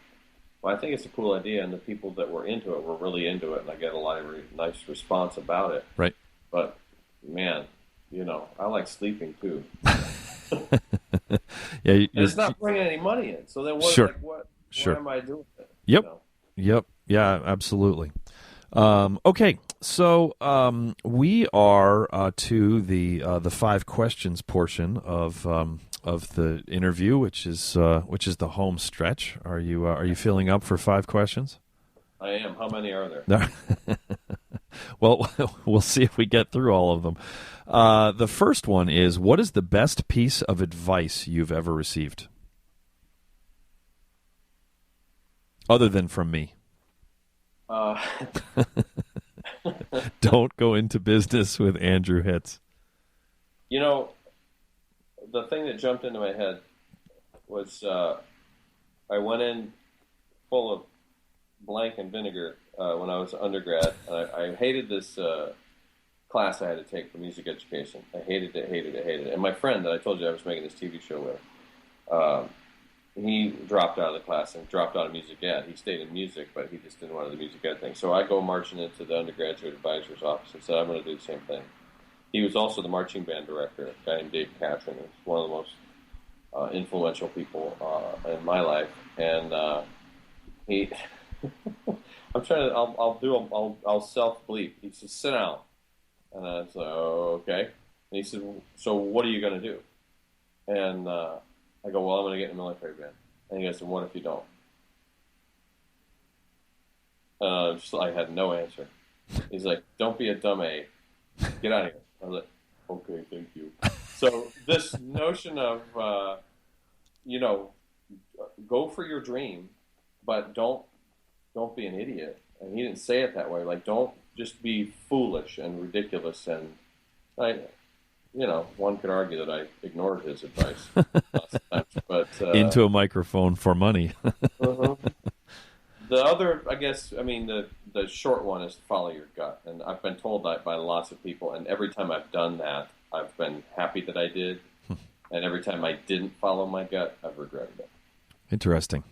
well, I think it's a cool idea, and the people that were into it were really into it, and I get a lot of nice response about it. Right. But, man, I like sleeping too. Yeah, And it's not bringing any money in. So then what? sure, Like what? sure. Why am I doing it? Yep, yep, yeah, absolutely. Okay, so we are to the 5 questions portion of the interview, which is the home stretch. Are you feeling up for 5 questions? I am. How many are there? No. Well, we'll see if we get through all of them. The first one is: what is the best piece of advice you've ever received, other than from me? Uh, Don't go into business with Andrew Hitz. you know, the thing that jumped into my head was I went in full of blank and vinegar when I was undergrad. I hated this class I had to take for music education. I hated it. And my friend that I told you I was making this TV show with, he dropped out of the class and dropped out of music ed. He stayed in music, but he just didn't want to do the music ed thing. So I go marching into the undergraduate advisor's office and said, I'm going to do the same thing. He was also the marching band director, a guy named Dave Catron. He's one of the most influential people in my life. And he, I'm trying to, I'll self-bleep. He says, sit down. And I was like, oh, okay. And he said, so what are you going to do? And I go, well, I'm going to get in the military band. And he goes, and what if you don't? I had no answer. He's like, don't be a dumb A. Get out of here. I was like, okay, thank you. So this notion of, go for your dream, but don't be an idiot. And he didn't say it that way. Like, don't just be foolish and ridiculous. And one could argue that I ignored his advice lots of times, but Into a microphone for money. uh-huh. The other, I guess, the short one is follow your gut. And I've been told that by lots of people, and every time I've done that, I've been happy that I did. And every time I didn't follow my gut, I've regretted it. Interesting.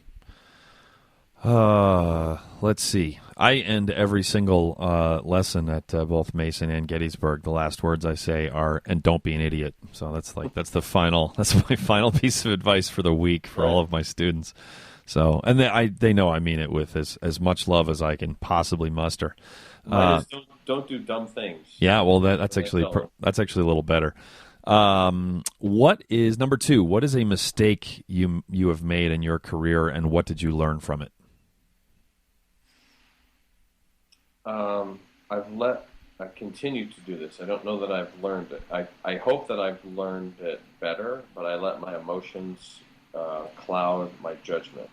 Let's see. I end every single lesson at both Mason and Gettysburg. The last words I say are, "And don't be an idiot." So that's my final piece of advice for the week for all of my students. So, and they know I mean it with as much love as I can possibly muster. Don't do dumb things. Yeah, well, that's actually a little better. What is number 2? What is a mistake you have made in your career, and what did you learn from it? I've continued to do this. I don't know that I've learned it. I hope that I've learned it better, but I let my emotions cloud my judgment.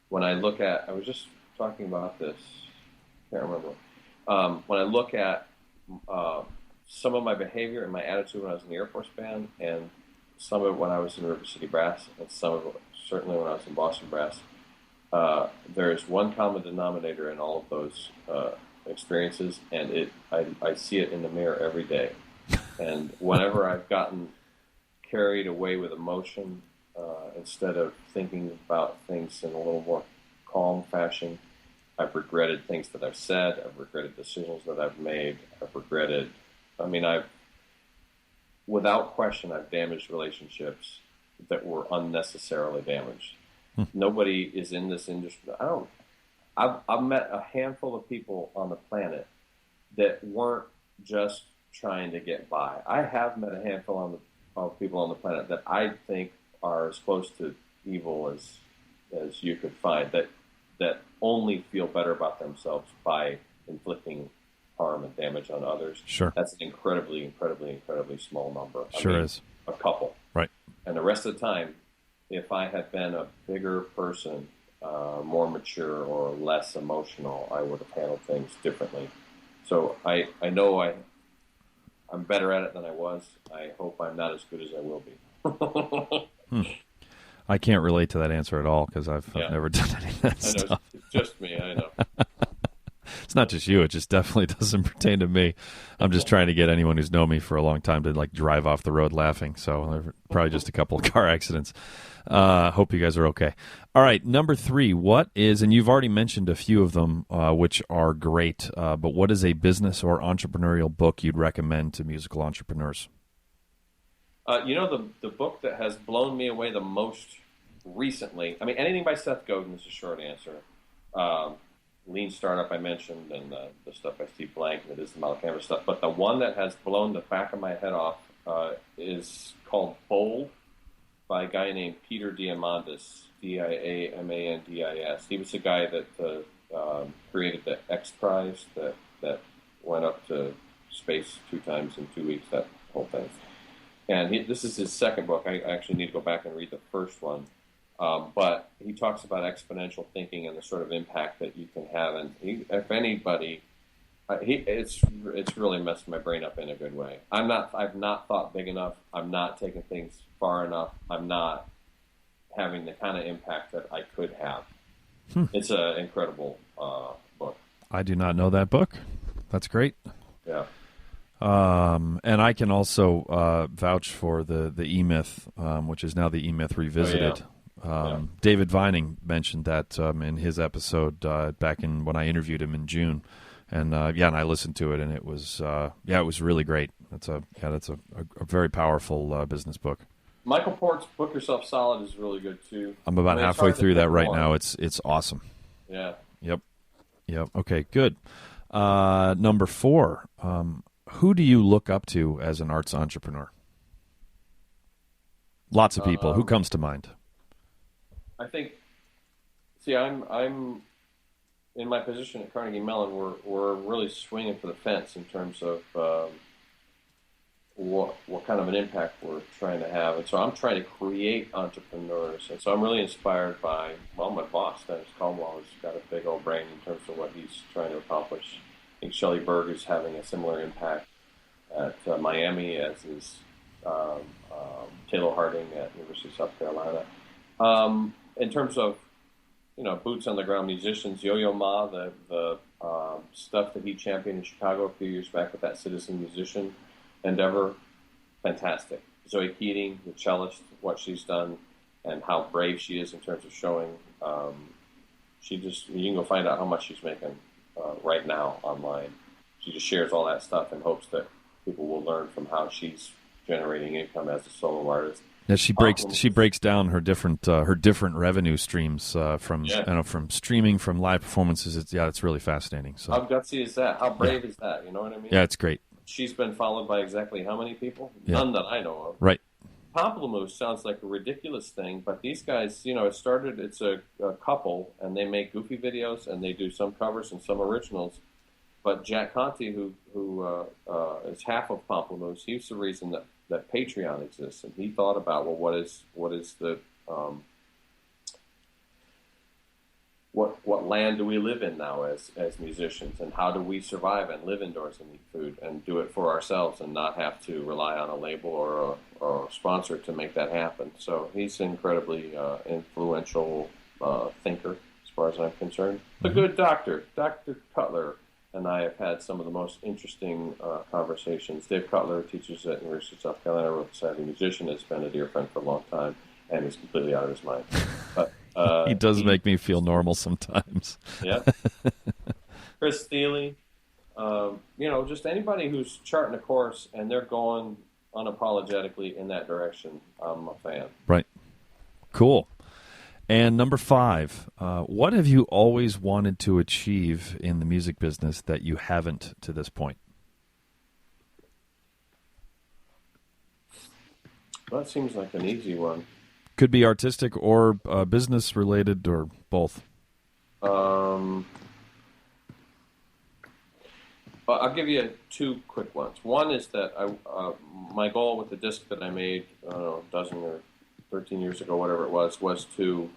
When I look at, I was just talking about this, I can't remember. When I look at some of my behavior and my attitude when I was in the Air Force Band, and some of it when I was in River City Brass, and some of it certainly when I was in Boston Brass, there is one common denominator in all of those experiences, and I see it in the mirror every day. And whenever I've gotten carried away with emotion, instead of thinking about things in a little more calm fashion, I've regretted things that I've said. I've regretted decisions that I've made. Without question, I've damaged relationships that were unnecessarily damaged. Nobody is in this industry. I've met a handful of people on the planet that weren't just trying to get by. I have met a handful of people on the planet that I think are as close to evil as you could find, that only feel better about themselves by inflicting harm and damage on others. Sure. That's an incredibly, incredibly, incredibly small number. Is. A couple. Right. And the rest of the time, if I had been a bigger person, more mature or less emotional, I would have handled things differently. So I know I'm better at it than I was. I hope I'm not as good as I will be. I can't relate to that answer at all because I've never done any of that stuff. It's just me, I know. It's not just you. It just definitely doesn't pertain to me. I'm just trying to get anyone who's known me for a long time to drive off the road laughing. So there are probably just a couple of car accidents. Hope you guys are okay. All right, number 3. What is, and you've already mentioned a few of them, which are great, but what is a business or entrepreneurial book you'd recommend to musical entrepreneurs? The book that has blown me away the most recently, I mean, anything by Seth Godin is a short answer. Lean Startup I mentioned, and the stuff by Steve Blank, that is the model canvas stuff. But the one that has blown the back of my head off is called Bold by a guy named Peter Diamandis, Diamandis. He was the guy that created the X Prize that went up to space 2 times in 2 weeks, that whole thing. And this is his second book. I actually need to go back and read the first one. But he talks about exponential thinking and the sort of impact that you can have. And if anybody, it's really messed my brain up in a good way. I've not thought big enough. I'm not taking things far enough. I'm not having the kind of impact that I could have. It's an incredible book. I do not know that book. That's great. Yeah. And I can also vouch for the E-Myth, which is now the E-Myth Revisited. Oh, yeah. David Vining mentioned that in his episode back when I interviewed him in June, and and I listened to it, and it was it was really great. That's a very powerful business book. Michael Port's Book Yourself Solid is really good too. I'm about halfway through that right now. It's awesome. Yeah. Yep. Okay. Good. Number 4. Who do you look up to as an arts entrepreneur? Lots of people. Who comes to mind? I think. See, I'm in my position at Carnegie Mellon. We're really swinging for the fence in terms of what kind of an impact we're trying to have, and so I'm trying to create entrepreneurs, and so I'm really inspired by my boss, Dennis Caldwell, has got a big old brain in terms of what he's trying to accomplish. I think Shelley Berg is having a similar impact at Miami, as is Taylor Harding at University of South Carolina. In terms of boots on the ground musicians, Yo-Yo Ma, the stuff that he championed in Chicago a few years back with that citizen musician endeavor, fantastic. Zoe Keating, the cellist, what she's done and how brave she is in terms of showing. You can go find out how much she's making right now online. She just shares all that stuff in hopes that people will learn from how she's generating income as a solo artist. Yeah, she breaks down her different revenue streams from streaming, from live performances. It's really fascinating. So how gutsy is that? How brave is that? You know what I mean? Yeah, it's great. She's been followed by exactly how many people? Yeah. None that I know of. Right. Pamplemousse sounds like a ridiculous thing, but these guys, it's a couple, and they make goofy videos, and they do some covers and some originals. But Jack Conte, who is half of Pamplemousse, he's the reason that Patreon exists, and he thought about, well, what is the what land do we live in now as musicians, and how do we survive and live indoors and eat food and do it for ourselves and not have to rely on a label or a sponsor to make that happen. So he's an incredibly influential thinker as far as I'm concerned. The good doctor, Dr. Cutler, and I have had some of the most interesting conversations. Dave Cutler teaches at University of South Carolina, wrote The Savvy Musician, has been a dear friend for a long time, and is completely out of his mind. But he does make me feel sometimes. Yeah. Chris Thiele, just anybody who's charting a course and they're going unapologetically in that direction, I'm a fan. Right. Cool. And number 5, what have you always wanted to achieve in the music business that you haven't to this point? Well, that seems like an easy one. Could be artistic or business related or both. Well, I'll give you 2 quick ones. One is that my goal with the disc that I made, I don't know, a dozen or 13 years ago, whatever it was to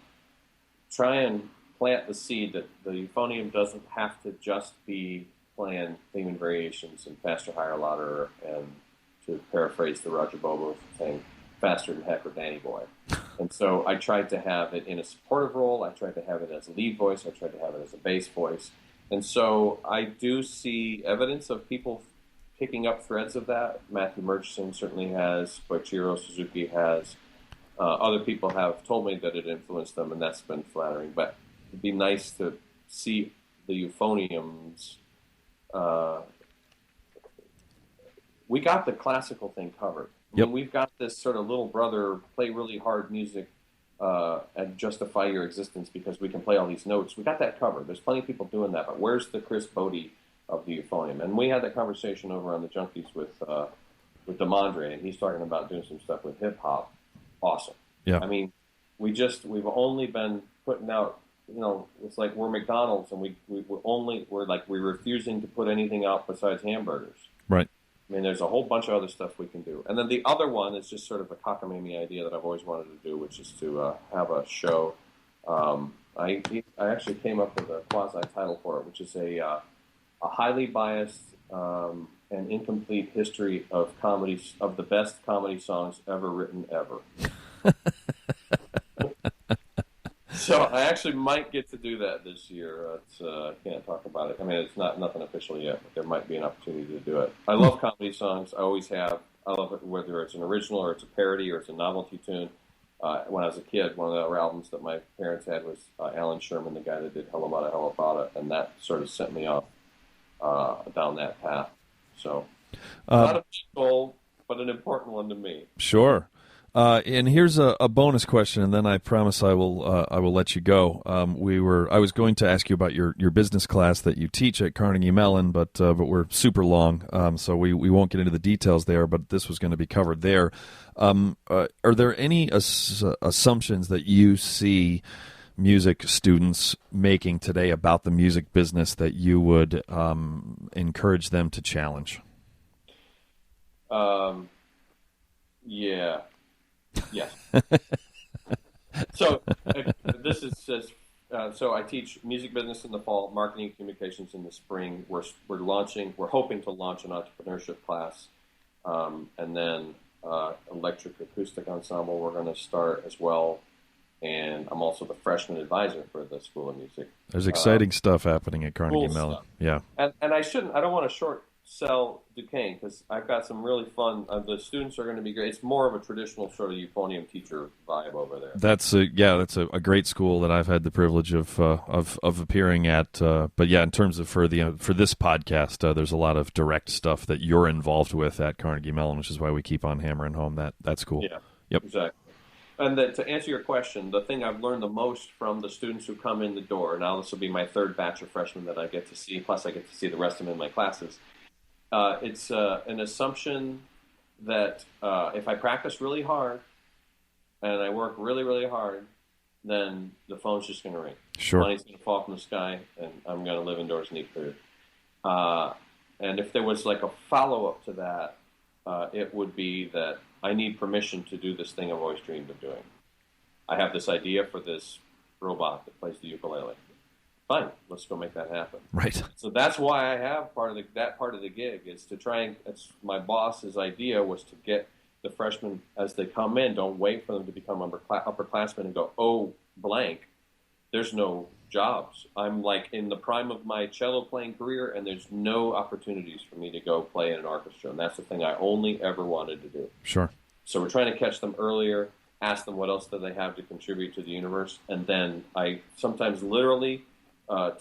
try and plant the seed that the euphonium doesn't have to just be playing theme and variations and faster, higher, louder, and to paraphrase the Roger Bobo thing, faster than heck or Danny Boy. And so I tried to have it in a supportive role. I tried to have it as a lead voice. I tried to have it as a bass voice. And so I do see evidence of people picking up threads of that. Matthew Murchison certainly has. Koichiro Suzuki has. Other people have told me that it influenced them, and that's been flattering. But it'd be nice to see the euphoniums. We got the classical thing covered. I mean, we've got this sort of little brother, play really hard music and justify your existence because we can play all these notes. We got that covered. There's plenty of people doing that, but where's the Chris Bodie of the euphonium? And we had that conversation over on the Junkies with Demondre, and he's talking about doing some stuff with hip hop. Awesome. Yeah. I mean, we've only been putting out, it's like we're McDonald's, and we're refusing to put anything out besides hamburgers. Right. I mean, there's a whole bunch of other stuff we can do. And then the other one is just sort of a cockamamie idea that I've always wanted to do, which is to have a show. I actually came up with a quasi-title for it, which is a highly biased and incomplete history of comedies, of the best comedy songs ever written ever. So I actually might get to do that this year. I can't talk about it. I mean, it's nothing official yet, but there might be an opportunity to do it. I love comedy songs. I always have. I love it whether it's an original or it's a parody or it's a novelty tune. When I was a kid, one of the albums that my parents had was Alan Sherman, the guy that did Hell About It, Hell About It, and that sort of sent me off down that path. So not a big goal, but an important one to me. Sure. And here's a bonus question, and then I promise I will let you go. I was going to ask you about your business class that you teach at Carnegie Mellon, but we're super long, so we won't get into the details there. But this was going to be covered there. Are there any assumptions that you see music students making today about the music business that you would encourage them to challenge? Yeah. Yes. So this is so I teach music business in the fall, marketing and communications in the spring. We're hoping to launch an entrepreneurship class, and then electric acoustic ensemble we're going to start as well. And I'm also the freshman advisor for the School of Music. There's exciting stuff happening at Carnegie Mellon. Stuff. Yeah. And I don't want to short sell Duquesne because I've got some really fun. The students are going to be great. It's more of a traditional sort of euphonium teacher vibe over there. That's a great school that I've had the privilege of appearing at. But yeah, in terms of for this podcast, there's a lot of direct stuff that you're involved with at Carnegie Mellon, which is why we keep on hammering home that school. Yeah. Yep. Exactly. And then to answer your question, the thing I've learned the most from the students who come in the door, now this will be my third batch of freshmen that I get to see, plus I get to see the rest of them in my classes. It's an assumption that if I practice really hard and I work really, really hard, then the phone's just going to ring. Sure. Money's going to fall from the sky, and I'm going to live indoors and eat food. And if there was like a follow-up to that, it would be that I need permission to do this thing I've always dreamed of doing. I have this idea for this robot that plays the ukulele. Fine, let's go make that happen. Right. So that's why I have that part of the gig is to try and. It's my boss's idea was to get the freshmen as they come in. Don't wait for them to become upperclassmen and go, oh, blank. There's no jobs. I'm like in the prime of my cello playing career, and there's no opportunities for me to go play in an orchestra. And that's the thing I only ever wanted to do. Sure. So we're trying to catch them earlier, ask them what else do they have to contribute to the universe, and then I sometimes literally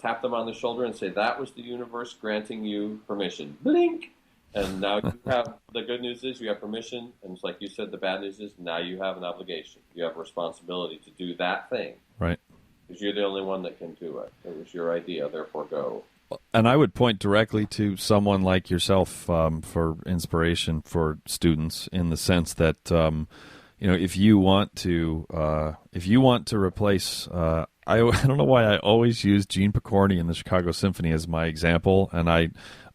tap them on the shoulder and say, that was the universe granting you permission. Blink! And now you have, the good news is you have permission, and it's like you said, the bad news is now you have an obligation. You have a responsibility to do that thing. Right. Because you're the only one that can do it. It was your idea, therefore go. And I would point directly to someone like yourself for inspiration for students in the sense that, if you want to replace, I don't know why I always use Gene Picorni in the Chicago Symphony as my example, and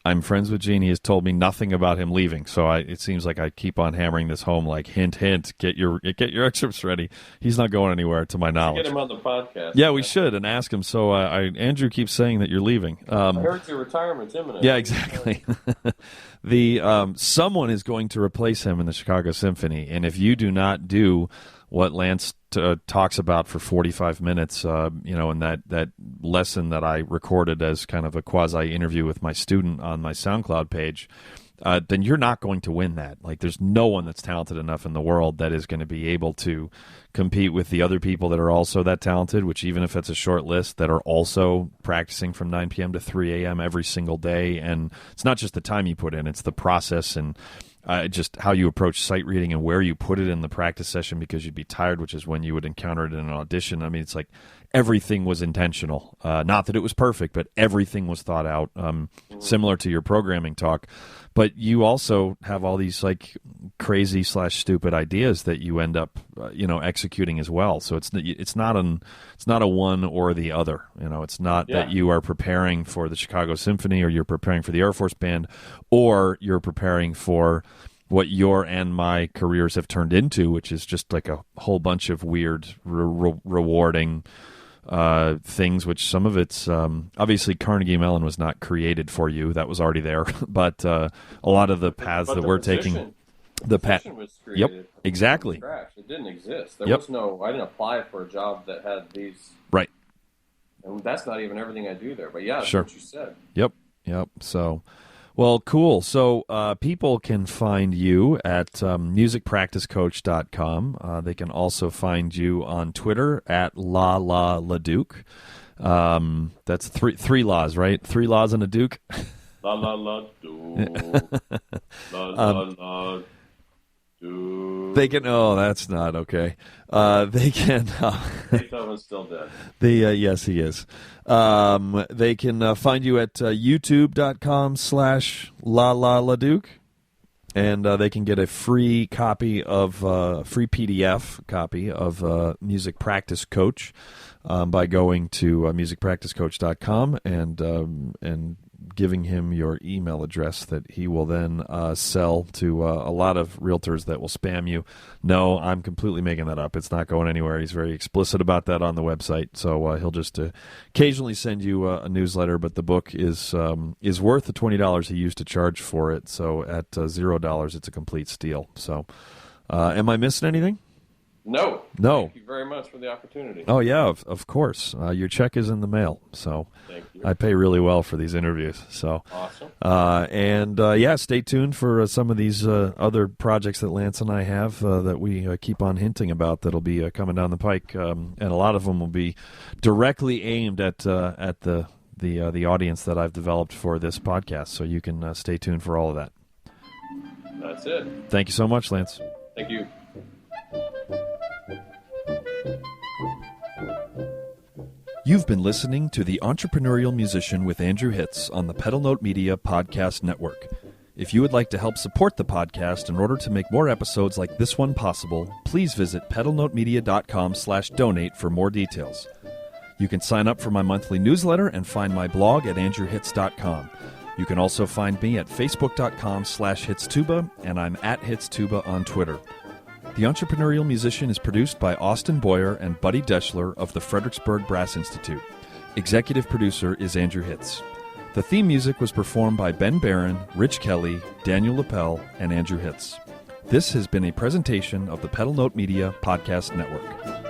I'm friends with Gene. He has told me nothing about him leaving, so it seems like I keep on hammering this home, like hint, hint, get your excerpts ready. He's not going anywhere, to my knowledge. Get him on the podcast. Yeah, we should, and ask him. So Andrew keeps saying that you're leaving. I heard your retirement's imminent. Yeah, exactly. Someone is going to replace him in the Chicago Symphony, and if you do not do what Lance talks about for 45 minutes, in that lesson that I recorded as kind of a quasi-interview with my student on my SoundCloud page, then you're not going to win that. Like, there's no one that's talented enough in the world that is going to be able to compete with the other people that are also that talented, which even if it's a short list, that are also practicing from 9 p.m. to 3 a.m. every single day. And it's not just the time you put in, it's the process and just how you approach sight reading and where you put it in the practice session because you'd be tired, which is when you would encounter it in an audition. I mean, it's like everything was intentional. Not that it was perfect, but everything was thought out, similar to your programming talk. But you also have all these like crazy / stupid ideas that you end up, executing as well. So it's not a one or the other. It's not that you are preparing for the Chicago Symphony or you're preparing for the Air Force Band or you're preparing for what your and my careers have turned into, which is just like a whole bunch of weird, rewarding things, which some of it's obviously Carnegie Mellon was not created for you. That was already there. But a lot of the paths that we're taking. The position was created. Yep, exactly. From scratch. It didn't exist. There was I didn't apply for a job that had these. Right. And that's not even everything I do there. But yeah, that's sure. what you said. Yep. So, well, cool. So people can find you at musicpracticecoach.com. They can also find you on Twitter at LaDuke. That's three laws, right? 3 laws and a Duke. La do. La do. They can. Oh, that's not okay. They can. Beethoven's still dead. Yes, he is. They can find you at youtube.com/LaDuke, and they can get a free copy of free PDF copy of Music Practice Coach by going to musicpracticecoach.com and giving him your email address that he will then sell to a lot of realtors that will spam you. No, I'm completely making that up. It's not going anywhere. He's very explicit about that on the website. So he'll just occasionally send you a newsletter, but the book is worth the $20 he used to charge for it. So at $0, it's a complete steal. So am I missing anything? No. Thank you very much for the opportunity. Oh, yeah, of course. Your check is in the mail, so thank you. I pay really well for these interviews. So awesome. Stay tuned for some of these other projects that Lance and I have that we keep on hinting about that'll be coming down the pike, and a lot of them will be directly aimed at the audience that I've developed for this podcast. So you can stay tuned for all of that. That's it. Thank you so much, Lance. Thank you. You've been listening to The Entrepreneurial Musician with Andrew Hitz on the Pedal Note Media Podcast Network. If you would like to help support the podcast in order to make more episodes like this one possible, please visit pedalnotemedia.com/donate for more details. You can sign up for my monthly newsletter and find my blog at andrewhitz.com. You can also find me at facebook.com/Hitztuba, and I'm at Hitztuba on Twitter. The Entrepreneurial Musician is produced by Austin Boyer and Buddy Deschler of the Fredericksburg Brass Institute. Executive producer is Andrew Hitz. The theme music was performed by Ben Barron, Rich Kelly, Daniel Lapel, and Andrew Hitz. This has been a presentation of the Pedal Note Media Podcast Network.